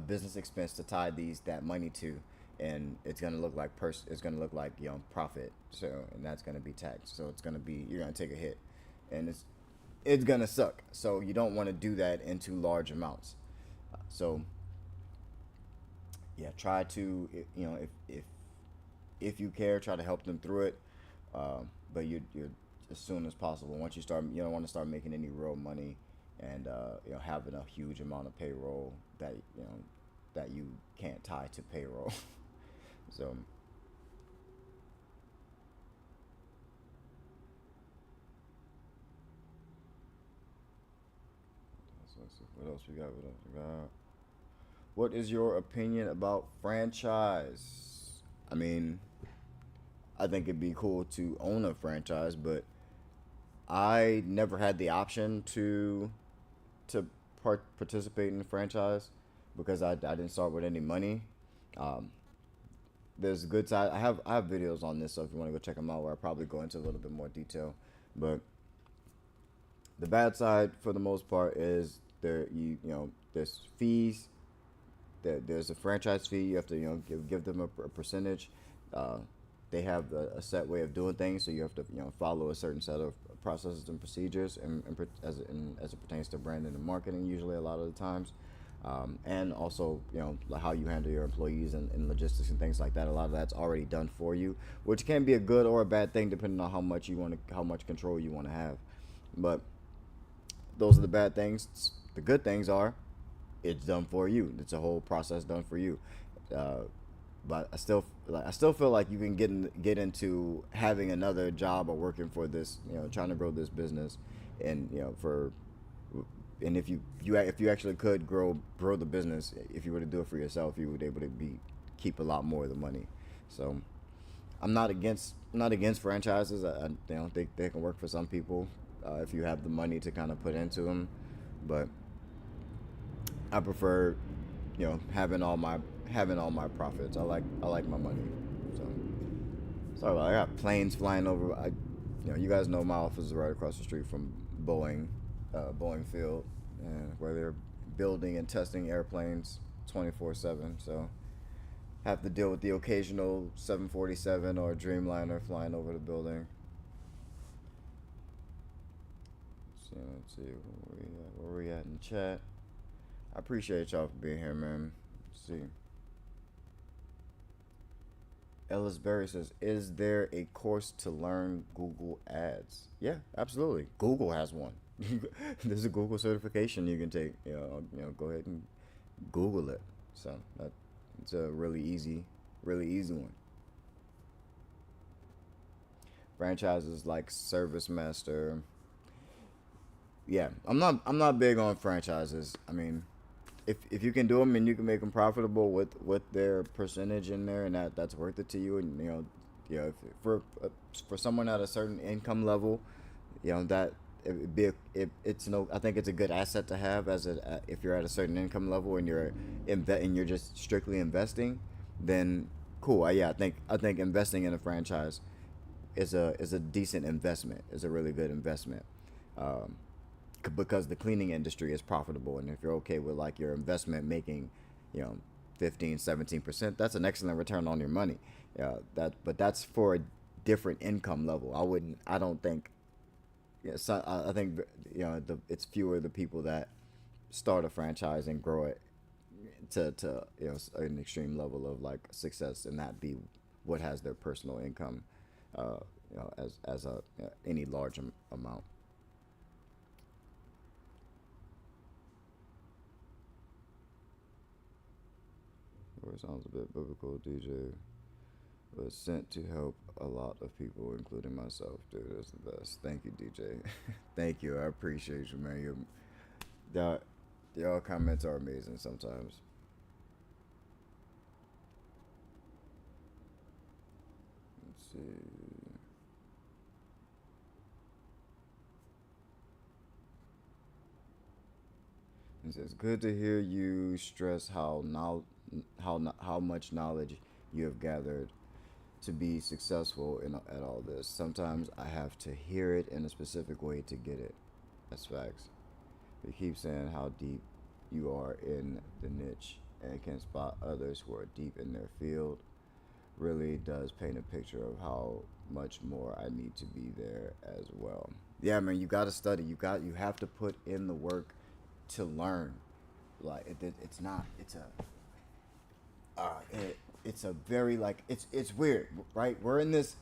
business expense to tie that money to, and it's gonna look like profit. So, and that's gonna be taxed. So you're gonna take a hit, and it's gonna suck. So you don't want to do that in too large amounts. So yeah, try to if you care, try to help them through it. But you as soon as possible. Once you don't want to start making any real money, and having a huge amount of payroll that you can't tie to payroll. So. What else we got? What is your opinion about franchise? I mean, I think it'd be cool to own a franchise, but I never had the option to participate in a franchise because I didn't start with any money. Um, there's a good side. I have videos on this, so if you want to go check them out, where I probably go into a little bit more detail. But the bad side, for the most part, is there's fees. There's a franchise fee. You have to give them a percentage. They have a set way of doing things, so you have to follow a certain set of processes and procedures, as it pertains to branding and marketing. Usually, a lot of the times, and also like how you handle your employees and logistics and things like that. A lot of that's already done for you, which can be a good or a bad thing depending on how much control you want to have. But those are the bad things. The good things are it's done for you. It's a whole process done for you. Uh, but I still feel like you can get into having another job or working for this, trying to grow this business, and for and if you actually could grow the business, if you were to do it for yourself, you would be able to keep a lot more of the money. So I'm not against franchises. I think they can work for some people if you have the money to kind of put into them, but I prefer having all my profits. I like my money. So sorry about I got planes flying over. You guys know my office is right across the street from Boeing Field, and where they're building and testing airplanes 24/7. So have to deal with the occasional 747 or Dreamliner flying over the building. So let's see where we at in the chat. I appreciate y'all for being here, man. Let's see. Ellis Berry says, "Is there a course to learn Google Ads?" Yeah, absolutely. Google has one. There's a Google certification you can take. Go ahead and Google it. So it's a really easy one. Franchises like Service Master. Yeah, I'm not big on franchises. I mean, if you can do them and you can make them profitable with their percentage in there, and that's worth it to you, and if, for someone at a certain income level, that it's no, I think it's a good asset to have if you're at a certain income level and you're just strictly investing, then cool. I think investing in a franchise is a decent investment. Is a really good investment. Um, because the cleaning industry is profitable, and if you're okay with like your investment making you know 15-17%, that's an excellent return on your money. But that's for a different income level. I don't think, so I think it's fewer the people that start a franchise and grow it to an extreme level of like success, and that be what has their personal income as any large amount. Or it sounds a bit biblical. DJ was sent to help a lot of people, including myself. Dude, that's the best. Thank you, DJ. Thank you. I appreciate you, man. Y'all comments are amazing sometimes. Let's see. It says, "Good to hear you stress how much knowledge you have gathered to be successful at all this. Sometimes I have to hear it in a specific way to get it." That's facts. You keep saying how deep you are in the niche and can spot others who are deep in their field. Really does paint a picture of how much more I need to be there as well. Yeah, man, you got to study. You have to put in the work to learn. Like it's not. It's a very like it's weird, right? We're in this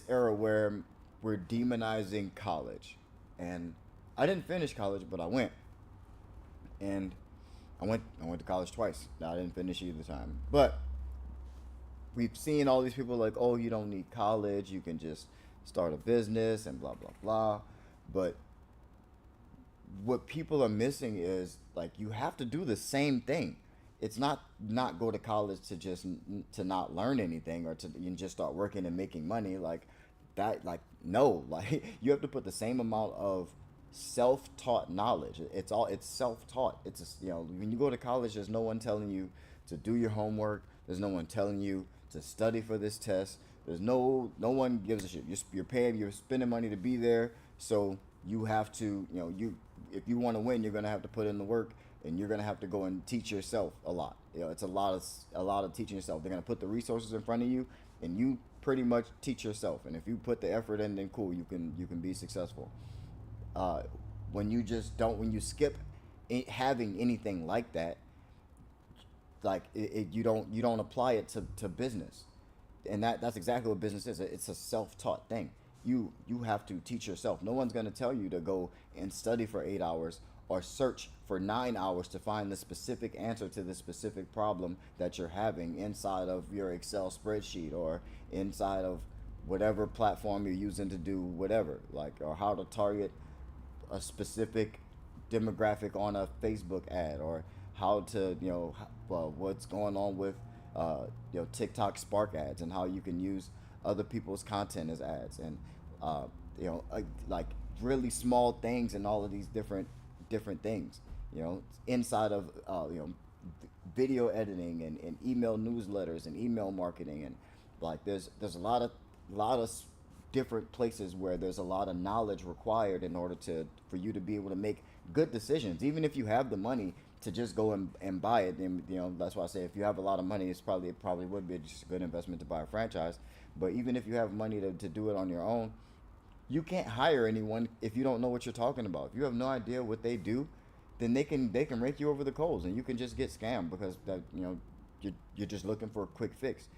era where we're demonizing college, and I didn't finish college, but I went, and I went to college twice. Now I didn't finish either time, but we've seen all these people like, oh, you don't need college, you can just start a business and blah blah blah, but what people are missing is like you have to do the same thing. It's not go to college to not learn anything or to you just start working and making money like that. Like no, like you have to put the same amount of self-taught knowledge. It's self-taught. When you go to college, there's no one telling you to do your homework. There's no one telling you to study for this test. There's no one gives a shit. You're spending money to be there, so you have to if you want to win, you're gonna have to put in the work, and you're gonna have to go and teach yourself a lot. It's a lot of teaching yourself. They're gonna put the resources in front of you, and you pretty much teach yourself. And if you put the effort in, then cool, you can be successful. Uh, when you just don't, when you skip having anything like that, like you don't apply it to business, and that's exactly what business is. It's a self-taught thing. You have to teach yourself. No one's going to tell you to go and study for 8 hours or search for 9 hours to find the specific answer to the specific problem that you're having inside of your Excel spreadsheet or inside of whatever platform you're using to do whatever, like, or how to target a specific demographic on a Facebook ad, or how to, well, what's going on with TikTok Spark ads, and how you can use other people's content as ads, and like really small things, and all of these different things, inside of video editing, and email newsletters and email marketing, and like there's a lot of different places where there's a lot of knowledge required in order to for you to be able to make good decisions. Even if you have the money to just go and buy it, then that's why I say if you have a lot of money, it probably would be just a good investment to buy a franchise. But even if you have money to do it on your own, you can't hire anyone if you don't know what you're talking about. If you have no idea what they do, then they can rake you over the coals, and you can just get scammed, because that you're just looking for a quick fix.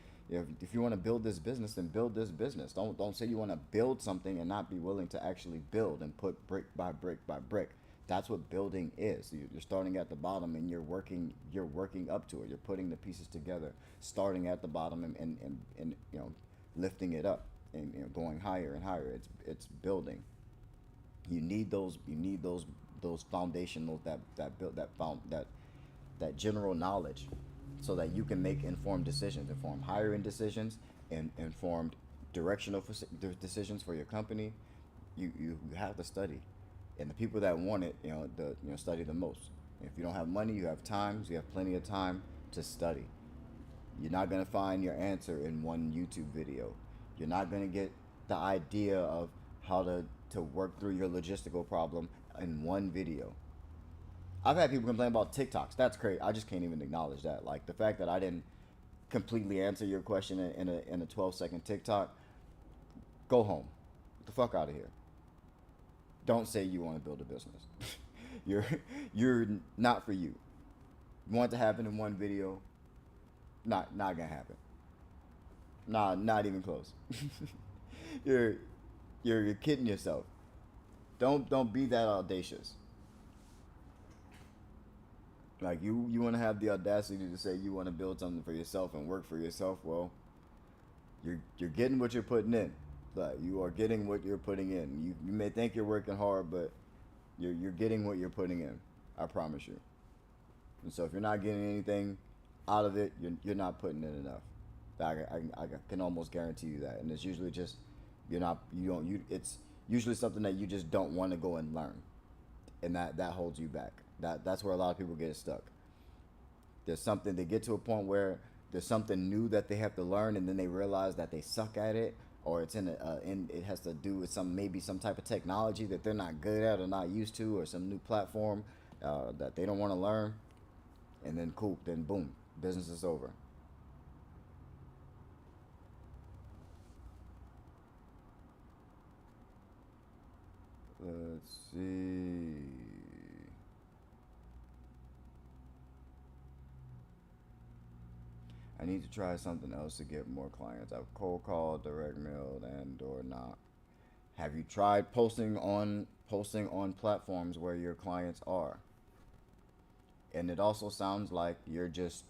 If you want to build this business, then build this business. Don't say you want to build something and not be willing to actually build and put brick by brick by brick. That's what building is. You're starting at the bottom, and you're working up to it. You're putting the pieces together, starting at the bottom, and lifting it up, and going higher and higher. It's building. You need those foundational that general knowledge, so that you can make informed decisions, informed hiring decisions, and informed directional decisions for your company. You have to study, and the people that want it, study the most. If you don't have money, you have time. So you have plenty of time to study. You're not gonna find your answer in one YouTube video. You're not gonna get the idea of how to work through your logistical problem in one video. I've had people complain about TikToks. That's crazy. I just can't even acknowledge that. Like, the fact that I didn't completely answer your question in a 12-second TikTok. Go home. Get the fuck out of here. Don't say you want to build a business. you're not for you. You want it to happen in one video. Not gonna happen. Nah, not even close. you're kidding yourself. Don't be that audacious. Like, you want to have the audacity to say you want to build something for yourself and work for yourself. Well, you're getting what you're putting in. Like, you are getting what you're putting in. You may think you're working hard, but you're getting what you're putting in. I promise you. And so if you're not getting anything out of it, you're not putting in enough. I can almost guarantee you that. And it's usually just it's usually something that you just don't want to go and learn, and that holds you back. That's where a lot of people get stuck. There's something, they get to a point where there's something new that they have to learn, and then they realize that they suck at it, or it's it has to do with maybe some type of technology that they're not good at or not used to, or some new platform that they don't want to learn, and then cool, then boom, business is over. Let's see. I need to try something else to get more clients. I've cold called, direct mailed, and or not. Have you tried posting on platforms where your clients are? And it also sounds like you're just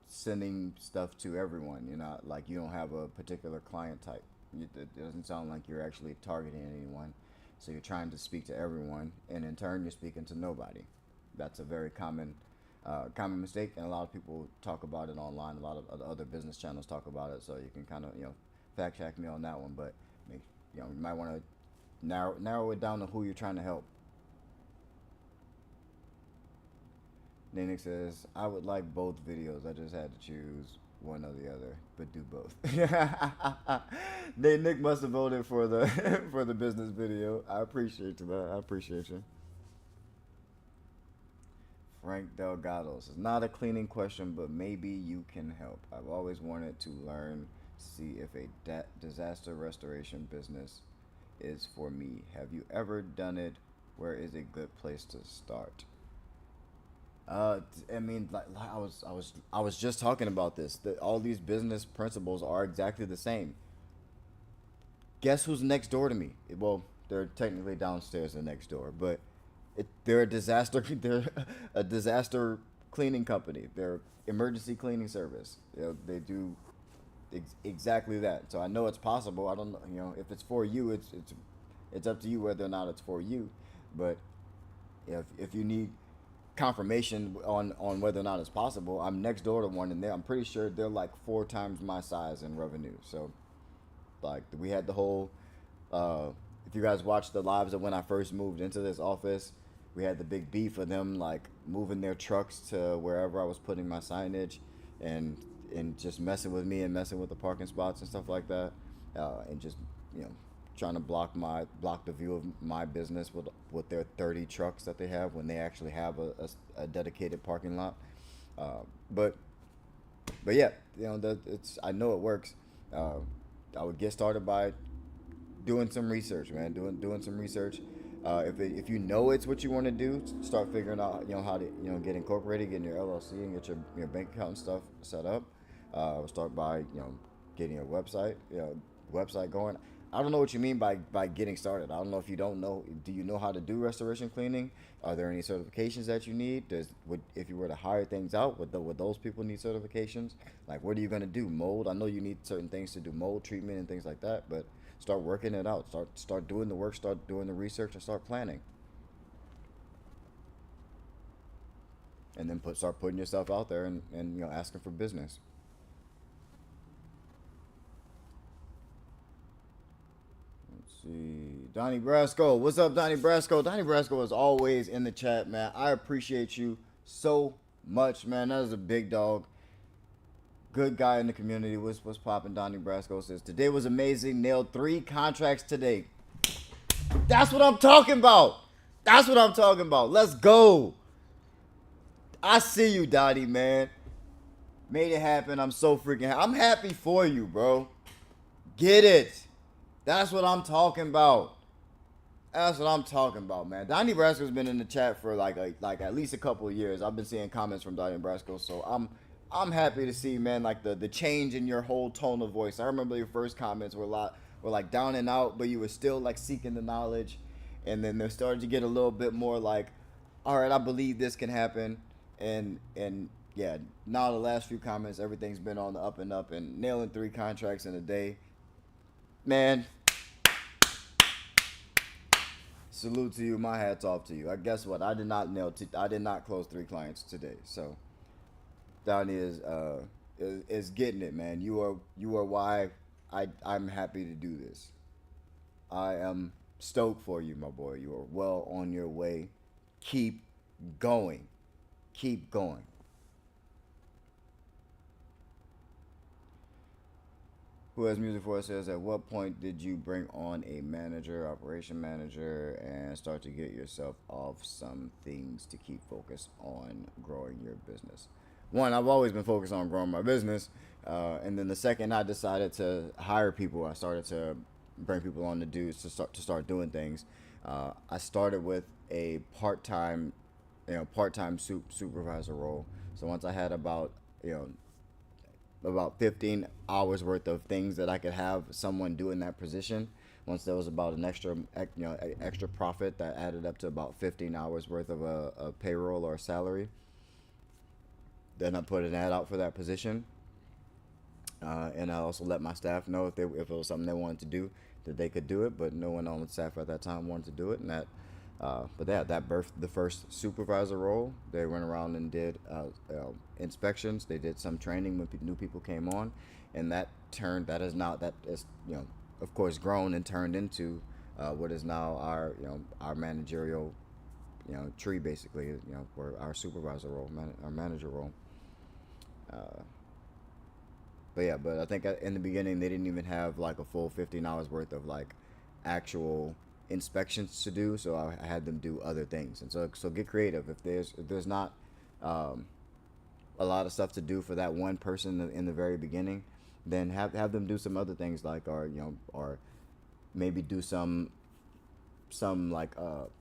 sending stuff to everyone. You're not, like, you don't have a particular client type. It doesn't sound like you're actually targeting anyone. So you're trying to speak to everyone, and in turn, you're speaking to nobody. That's a very common mistake, and a lot of people talk about it online. A lot of other business channels talk about it, so you can kind of fact check me on that one. But you might want to narrow it down to who you're trying to help. Nick says, I would like both videos. I just had to choose one or the other, but do both. Nick must have voted for the for the business video. I appreciate that. I appreciate you. Frank Delgado says, not a cleaning question, but maybe you can help. I've always wanted to learn see if a disaster restoration business is for me. Have you ever done it? Where is a good place to start? I mean, like I was just talking about this. That all these business principles are exactly the same. Guess who's next door to me? Well, they're technically downstairs the next door, but they're a disaster. They're a disaster cleaning company. They're emergency cleaning service. They do exactly that. So I know it's possible. I don't know. If it's for you, it's up to you whether or not it's for you. But if you need confirmation on whether or not it's possible, I'm next door to one, and I'm pretty sure they're like 4 times my size in revenue. So like we had the whole. If you guys watched the lives of when I first moved into this office, we had the big beef of them like moving their trucks to wherever I was putting my signage, and just messing with me and messing with the parking spots and stuff like that, and just you know trying to block the view of my business with their 30 trucks that they have when they actually have a dedicated parking lot. But yeah, it's I know it works. I would get started by doing some research, man. Doing some research. If you know it's what you want to do, start figuring out how to get incorporated, getting your LLC, and get your bank account and stuff set up. Start by getting a website going. I don't know what you mean by getting started. I don't know if you don't know. Do you know how to do restoration cleaning? Are there any certifications that you need? If you were to hire things out, would those people need certifications? Like, what are you gonna do? Mold? I know you need certain things to do mold treatment and things like that, but start working it out. Start doing the work. Start doing the research and start planning. And then start putting yourself out there and asking for business. Let's see. Donnie Brasco. What's up, Donnie Brasco? Donnie Brasco is always in the chat, man. I appreciate you so much, man. That is a big dog. Good guy in the community. What's popping? Donnie Brasco says, today was amazing. Nailed 3 contracts today. That's what I'm talking about. That's what I'm talking about. Let's go. I see you, Donnie, man. Made it happen. I'm so freaking happy. I'm happy for you, bro. Get it. That's what I'm talking about. That's what I'm talking about, man. Donnie Brasco's been in the chat for like at least a couple of years. I've been seeing comments from Donnie Brasco, so I'm happy to see, man, like the change in your whole tone of voice. I remember your first comments were like down and out, but you were still like seeking the knowledge, and then they started to get a little bit more like, all right, I believe this can happen, and yeah, now the last few comments, everything's been on the up and up, and nailing 3 contracts in a day, man. Salute to you. My hat's off to you. I guess what? I did not close 3 clients today. So Donnie is getting it, man. You are why I'm happy to do this. I am stoked for you, my boy. You are well on your way. Keep going. Keep going. Who has music for us says, at what point did you bring on a manager, operation manager, and start to get yourself off some things to keep focused on growing your business? One, I've always been focused on growing my business. And then the second I decided to hire people, I started to bring people on to start doing things. I started with a part-time supervisor role. So once I had about 15 hours worth of things that I could have someone do in that position. Once there was about an extra profit that added up to about 15 hours worth of a payroll or a salary, then I put an ad out for that position. And I also let my staff know if it was something they wanted to do, that they could do it, but no one on the staff at that time wanted to do it, and that birthed the first supervisor role. They went around and did inspections. They did some training when new people came on, and that is of course grown and turned into what is now our managerial tree, basically, for our supervisor role, our manager role. But I think in the beginning they didn't even have like a full 15 hours worth of like actual inspections to do, so I had them do other things. And so get creative. If there's not a lot of stuff to do for that one person in the very beginning, then have them do some other things like, or or maybe do some like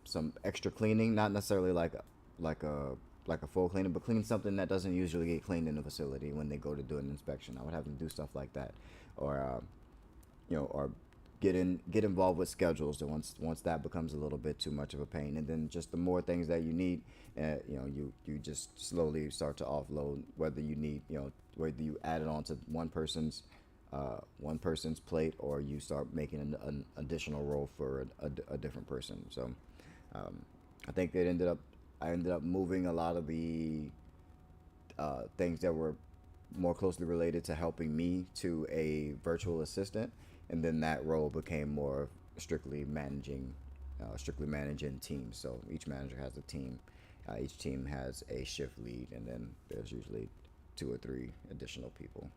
some extra cleaning, not necessarily like a like a full cleaning, but clean something that doesn't usually get cleaned in the facility when they go to do an inspection. I would have them do stuff like that, or or get involved with schedules. And once that becomes a little bit too much of a pain, and then just the more things that you need, you just slowly start to offload, whether you need, whether you add it on to one person's plate, or you start making an additional role for a different person. So I think I ended up moving a lot of the things that were more closely related to helping me to a virtual assistant, and then that role became more strictly managing teams. So each manager has a team. Each team has a shift lead, and then there's usually 2 or 3 additional people.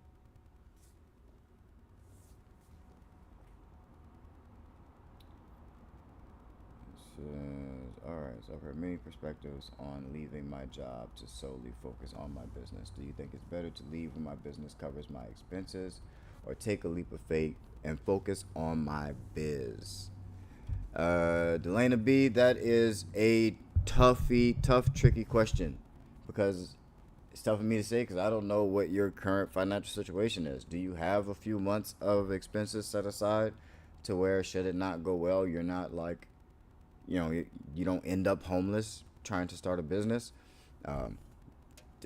Says, all right, so I've heard many perspectives on leaving my job to solely focus on my business. Do you think it's better to leave when my business covers my expenses, or take a leap of faith and focus on my biz? Delana B, that is a tough, tricky question, because it's tough for me to say because I don't know what your current financial situation is. Do you have a few months of expenses set aside to where, should it not go well, you're not like, you don't end up homeless trying to start a business? Um,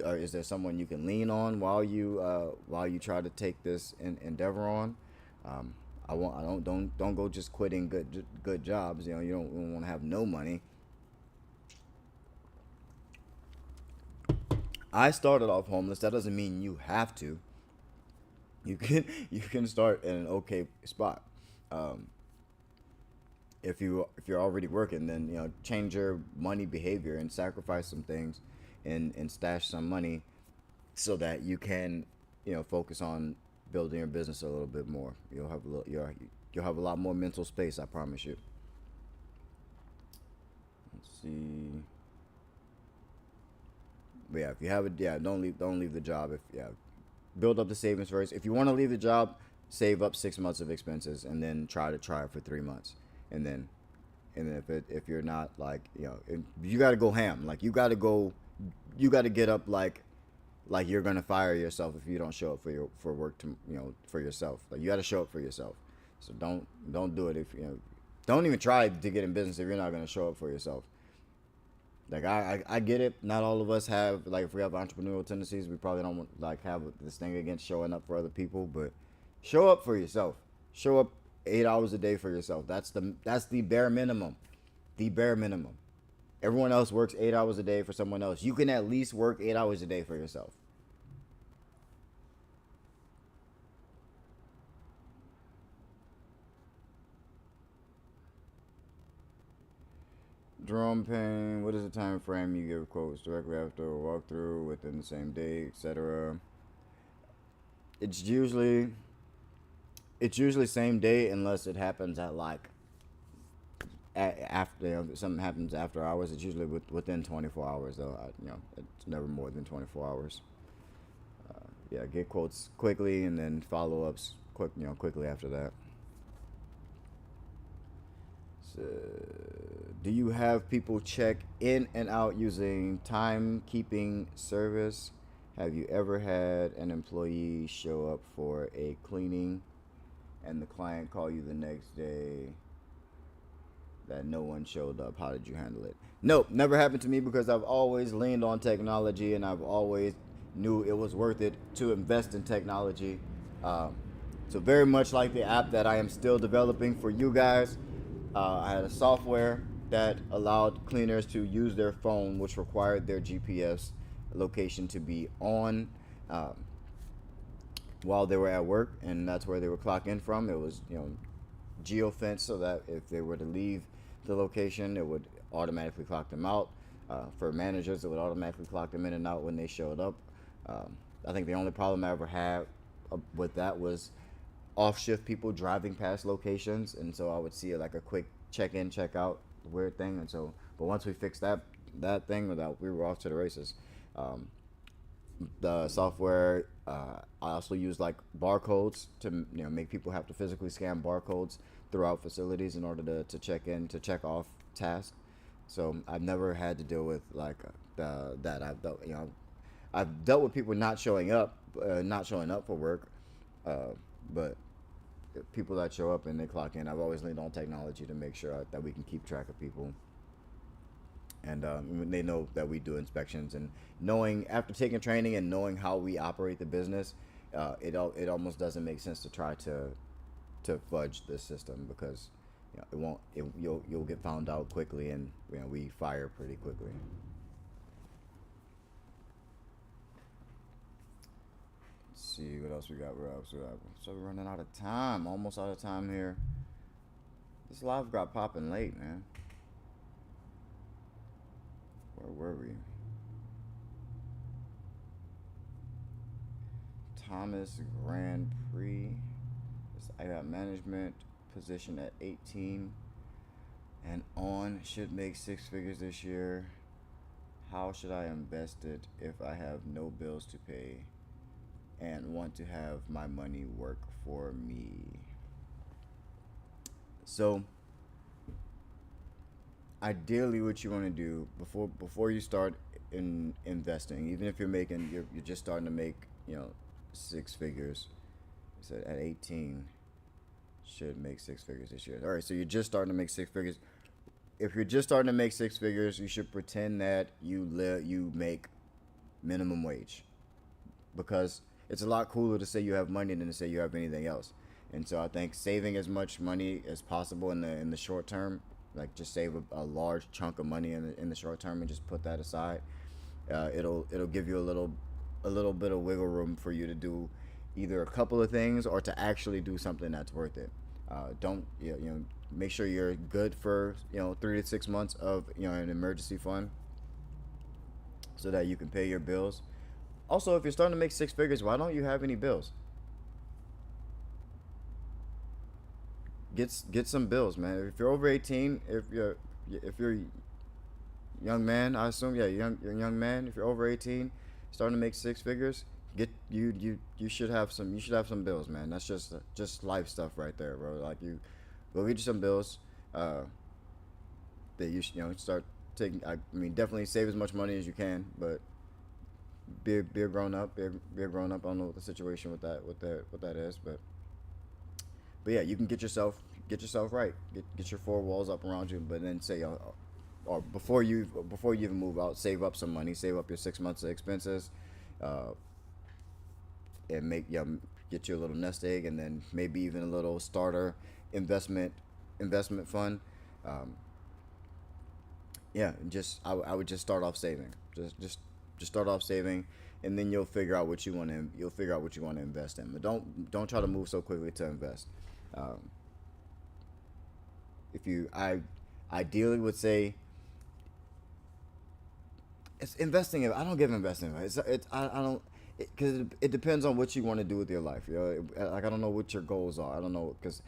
or is there someone you can lean on while you try to take this endeavor on? Um, I don't go just quitting good jobs. You don't want to have no money. I started off homeless. That doesn't mean you have to. You can start in an okay spot. Um, if you're already working, then change your money behavior and sacrifice some things, and stash some money, so that you can focus on building your business a little bit more. You'll have a lot more mental space, I promise you. Let's see. But yeah, if you have it, yeah, don't leave the job. If yeah, build up the savings first. If you want to leave the job, save up 6 months of expenses, and then try it for 3 months, and then if you're not like, you got to go ham. Like, you got to get up like you're gonna fire yourself if you don't show up for work to for yourself. Like, you got to show up for yourself. So don't do it if don't even try to get in business if you're not gonna show up for yourself. Like, I get it. Not all of us have, like, if we have entrepreneurial tendencies, we probably don't like have this thing against showing up for other people, but show up for yourself. Show up 8 hours a day for yourself. That's the bare minimum. The bare minimum. Everyone else works 8 hours a day for someone else. You can at least work 8 hours a day for yourself. Jerome Payne, what is the time frame you give quotes directly after a walkthrough, within the same day, etc.? It's usually it's usually same day, unless it happens at like after, something happens after hours. It's usually within 24 hours though. It's never more than 24 hours. Yeah, get quotes quickly, and then follow ups quickly after that. So, do you have people check in and out using timekeeping service? Have you ever had an employee show up for a cleaning and the client call you the next day that no one showed up? How did you handle it? Nope, never happened to me, because I've always leaned on technology, and I've always knew it was worth it to invest in technology. Um, so very much like the app that I am still developing for you guys, I had a software that allowed cleaners to use their phone, which required their GPS location to be on um, while they were at work, and that's where they would clock in from. It was geofenced, so that if they were to leave the location, it would automatically clock them out. For managers, it would automatically clock them in and out when they showed up. I think the only problem I ever had with that was off shift people driving past locations, and so I would see like a quick check in, check out weird thing. And so, but once we fixed that thing, without we were off to the races. Um, the software. I also use like barcodes to make people have to physically scan barcodes throughout facilities in order to check in to check off tasks. So I've never had to deal with like that. I've dealt with people not showing up for work, uh, but people that show up and they clock in. I've always leaned on technology to make sure that we can keep track of people, and they know that we do inspections. And knowing after taking training and knowing how we operate the business, it almost doesn't make sense to try to fudge the system because it won't. You'll get found out quickly, and we fire pretty quickly. Let's see what else we got. What else we got? So we're running out of time. Almost out of time here. This live got popping late, man. Where were we? Thomas Grand Prix. I got management position at 18 and on. Should make 6 figures this year. How should I invest it if I have no bills to pay and want to have my money work for me? So ideally what you want to do before you start in investing, even if you're just starting to make 6 figures, so at 18 should make 6 figures this year. All right, so you're just starting to make 6 figures. If you're just starting to make 6 figures, you should pretend that you make minimum wage, because it's a lot cooler to say you have money than to say you have anything else. And so I think saving as much money as possible in the short term, like just save a large chunk of money in the short term and just put that aside. It'll give you a little bit of wiggle room for you to do either a couple of things or to actually do something that's worth it. Don't make sure you're good for 3 to 6 months of an emergency fund so that you can pay your bills. Also, if you're starting to make 6 figures, why don't you have any bills? Get some bills, man. If you're over 18, if you're young man, I assume, yeah, you're a young man. If you're over 18, starting to make 6 figures, you should have some bills, man. That's just life stuff right there, bro. Like, you go get you some bills. That you start taking. I mean, definitely save as much money as you can, but be a grown up. Be a grown up. I don't know what the situation with that is, but yeah, you can get yourself right. Get your four walls up around you, but then say, or before you even move out, save up some money, save up your 6 months of expenses, and get you a little nest egg, and then maybe even a little starter investment fund. Um, yeah, I would just start off saving. Just start off saving, and then you'll figure out what you want to invest in. But don't try to move so quickly to invest. Um, I ideally would say it's investing. I don't give investing advice. I don't, because it depends on what you want to do with your life. Like, I don't know what your goals are. I don't know, because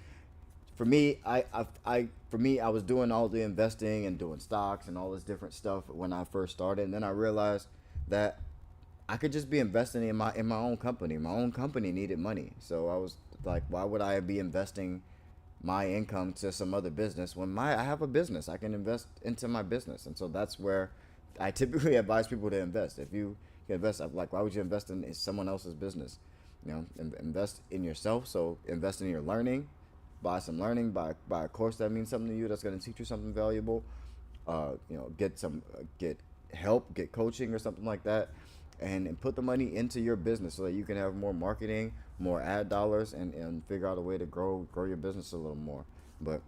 for me, I was doing all the investing and doing stocks and all this different stuff when I first started, and then I realized that I could just be investing in my own company. My own company needed money, so I was like, why would I be investing my income to some other business when I have a business? I can invest into my business. And so that's where I typically advise people to invest. If you can invest, like, why would you invest in someone else's business? Invest in yourself. So invest in your learning, buy some learning, buy a course that means something to you, that's going to teach you something valuable. Get help, get coaching or something like that, and put the money into your business so that you can have more marketing, more ad dollars, and figure out a way to grow your business a little more. But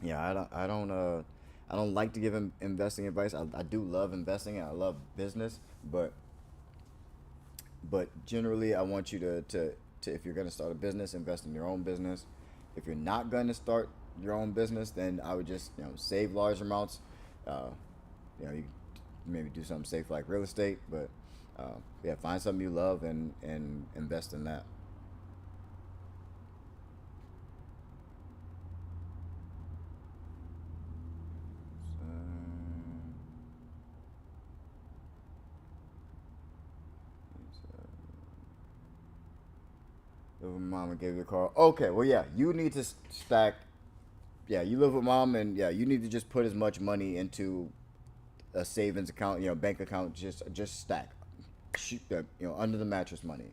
yeah, I don't like to give investing advice. I do love investing and I love business, but generally I want you to if you're going to start a business, invest in your own business. If you're not going to start your own business, then I would just save large amounts. You maybe do something safe like real estate, but yeah, find something you love and invest in that. Live with mom and gave you a car. Okay, well, yeah, you need to stack. Yeah, you live with mom, and yeah, you need to just put as much money into a savings account, bank account. Just stack, shoot that, under the mattress money.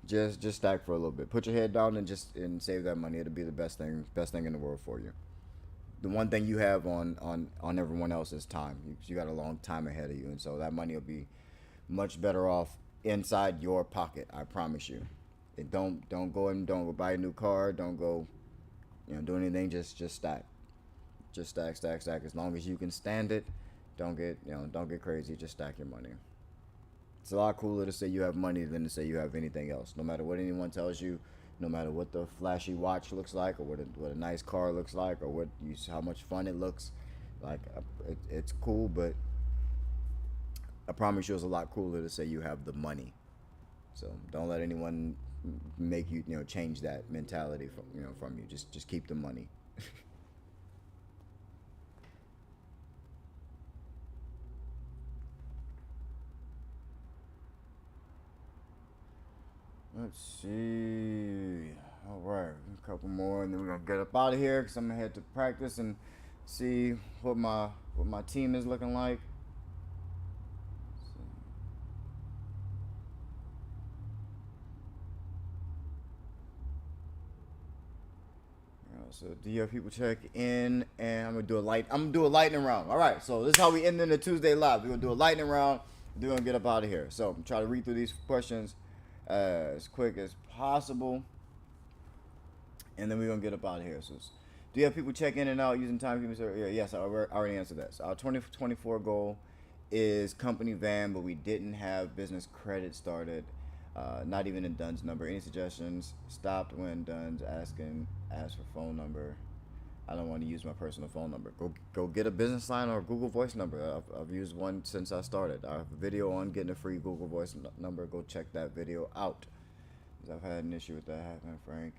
Just stack for a little bit. Put your head down and just save that money. It'll be the best thing in the world for you. The one thing you have on everyone else is time. You got a long time ahead of you, and so that money will be much better off inside your pocket. I promise you. And don't go buy a new car. Don't go, do anything. Just stack. Just stack. As long as you can stand it, don't get crazy. Just stack your money. It's a lot cooler to say you have money than to say you have anything else. No matter what anyone tells you, no matter what the flashy watch looks like, or what a nice car looks like, or how much fun it looks, like it's cool. But I promise you, it's a lot cooler to say you have the money. So don't let anyone make you change that mentality from you. Just keep the money. Let's see. All right, a couple more, and then we're gonna get up out of here because I'm gonna head to practice and see what my team is looking like. So do you have people check in? And I'm gonna do a lightning round. All right, so this is how we end in the Tuesday live. We're gonna do a lightning round. Then we're gonna get up out of here. So try to read through these questions as quick as possible, and then we're gonna get up out of here. So, do you have people check in and out using timekeeping? Yeah, yes, I already answered that. So our 2024 goal is company van, but we didn't have business credit started. Not even in Dunn's number. Any suggestions? Stopped when Dunn's asked for phone number. I don't want to use my personal phone number. Go get a business line or a Google Voice number. I've used one since I started. I have a video on getting a free Google Voice number. Go check that video out. Because I've had an issue with that happening, Frank.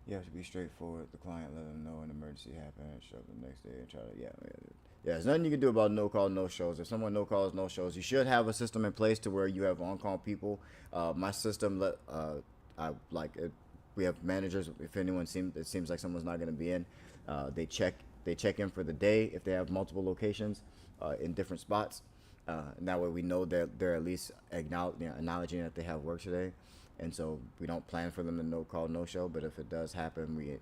You have to be straightforward. The client, let them know an emergency happened and show up the next day and try to, yeah. There's nothing you can do about no call, no shows. If someone no calls, no shows, you should have a system in place to where you have on call people. My system, we have managers. If it seems like someone's not going to be in, they check in for the day if they have multiple locations in different spots, and that way we know that they're at least acknowledging that they have work today. And so we don't plan for them to no call, no show. But if it does happen, we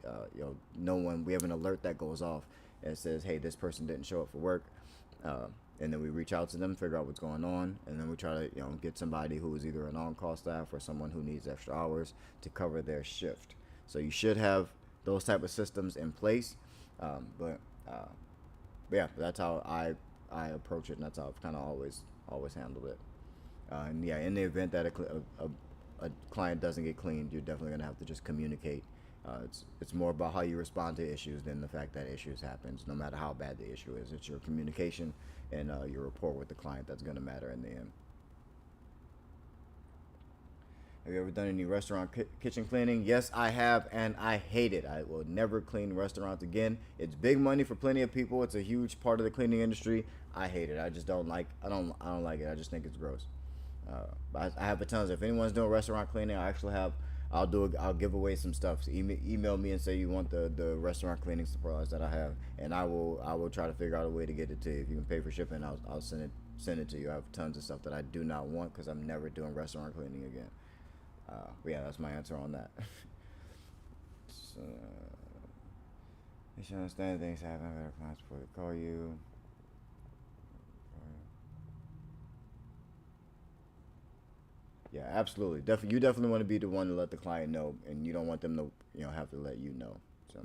have an alert that goes off and says, hey, this person didn't show up for work. And then we reach out to them, figure out what's going on, and then we try to get somebody who is either an on-call staff or someone who needs extra hours to cover their shift. So you should have those type of systems in place. But yeah, that's how I approach it, and that's how I've kind of always handled it. And yeah, in the event that a client doesn't get cleaned, you're definitely gonna have to just communicate. It's more about how you respond to issues than the fact that issues happens. No matter how bad the issue is, it's your communication and your rapport with the client that's gonna matter in the end. Have you ever done any restaurant kitchen cleaning? Yes, I have, and I hate it. I will never clean restaurants again. It's big money for plenty of people. It's a huge part of the cleaning industry. I hate it. I just don't like. I don't like it. I just think it's gross. I have a ton. If anyone's doing restaurant cleaning, I'll give away some stuff. So email me and say you want the restaurant cleaning supplies that I have, and I will try to figure out a way to get it to you. If you can pay for shipping, I'll send it to you. I have tons of stuff that I do not want because I'm never doing restaurant cleaning again. But yeah, that's my answer on that. So, you should understand things happen. Better clients before they call you. Yeah, absolutely. You definitely want to be the one to let the client know, and you don't want them to, have to let you know. So,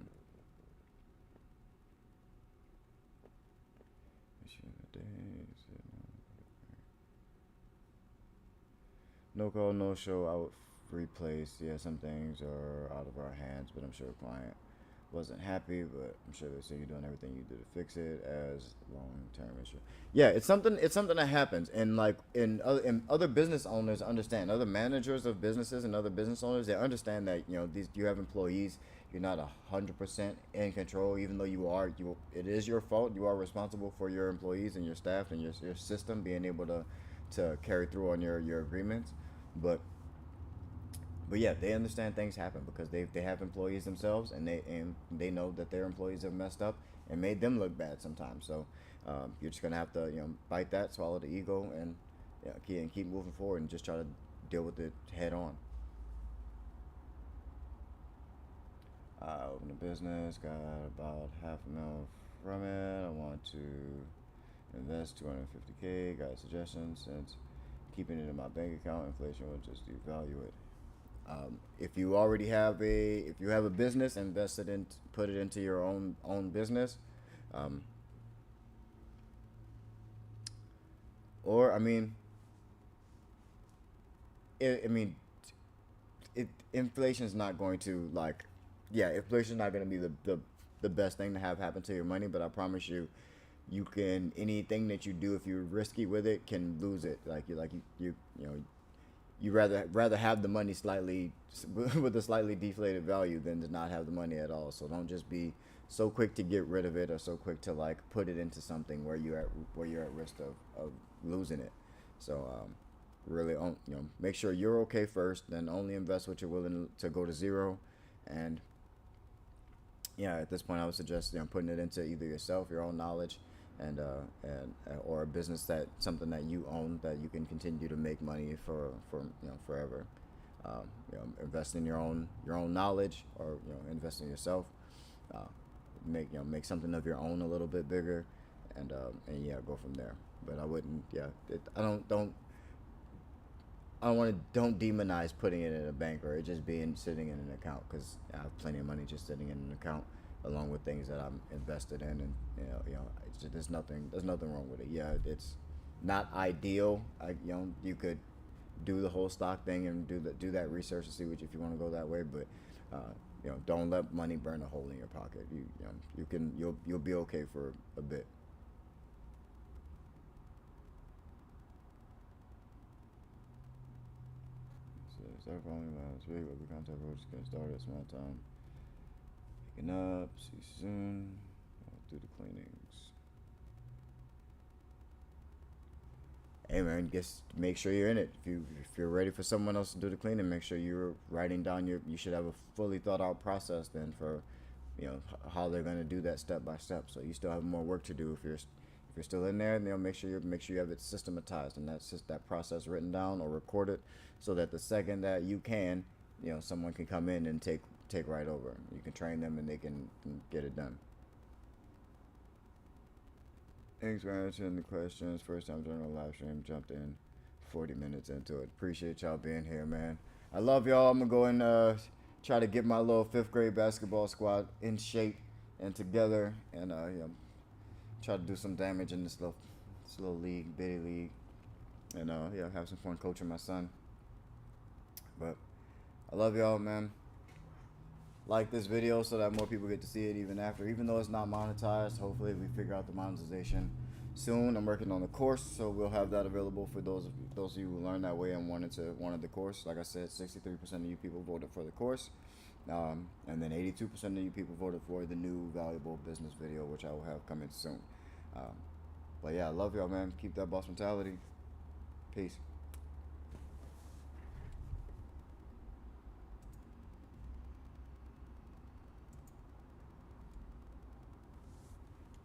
no call, no show. I would replace. Yeah, some things are out of our hands, but I'm sure the client wasn't happy, but I'm sure they say you're doing everything you do to fix it as long-term issue. Yeah, it's something that happens, and like in other business owners understand, other managers of businesses and other business owners, they understand that you have employees, you're not 100% in control, even though it is your fault. You are responsible for your employees and your staff and your system being able to carry through on your agreements, but But yeah, they understand things happen because they have employees themselves, and they know that their employees have messed up and made them look bad sometimes. So you're just gonna have to bite that, swallow the ego, and keep moving forward and just try to deal with it head on. Open a business, got about half a mil from it. I want to invest 250K. Got suggestions since keeping it in my bank account, inflation will just devalue it. If you already have a business, invest it in, put it into your own business. Um, or I mean, I mean, inflation is not going to like, yeah, inflation is not going to be the best thing to have happen to your money. But I promise you, you can anything that you do if you're risky with it can lose it. You rather have the money slightly with a slightly deflated value than to not have the money at all. So don't just be so quick to get rid of it or so quick to like put it into something where you're at risk of losing it. So really make sure you're okay first, then only invest what you're willing to go to zero. And yeah, at this point I would suggest putting it into either yourself, your own knowledge, and or a business that something that you own that you can continue to make money for forever. Invest in your own knowledge, or invest in yourself. Uh, make something of your own a little bit bigger, and yeah, go from there. But I wouldn't. Yeah, I don't want to don't demonize putting it in a bank or it just being sitting in an account, because I have plenty of money just sitting in an account along with things that I'm invested in, and there's nothing wrong with it. Yeah, it's not ideal. You could do the whole stock thing and do that research to see if you want to go that way, but don't let money burn a hole in your pocket. You'll be okay for a bit. So start following last week. We'll be contact just getting started. Small time. Picking up. See you soon. I'll do the cleanings. Hey man, just make sure you're in it. If you're ready for someone else to do the cleaning, make sure you're writing down you should have a fully thought out process then for how they're going to do that step by step. So you still have more work to do if you're still in there. Make sure you have it systematized, and that's just that process written down or recorded, so that the second that you can, someone can come in and take right over. You can train them and they can get it done. Thanks for answering the questions. First time doing a live stream, jumped in 40 minutes into it. Appreciate y'all being here, man. I love y'all. I'm gonna go and try to get my little fifth grade basketball squad in shape and together, and try to do some damage in this little league, bitty league, and have some fun coaching my son. But I love y'all, man. Like this video so that more people get to see it even though it's not monetized. Hopefully we figure out the monetization soon. I'm working on the course, so we'll have that available for those of you who learn that way and wanted the course. Like I said, 63% of you people voted for the course, and then 82% of you people voted for the new valuable business video, which I will have coming soon. But yeah, I love y'all, man. Keep that boss mentality. Peace.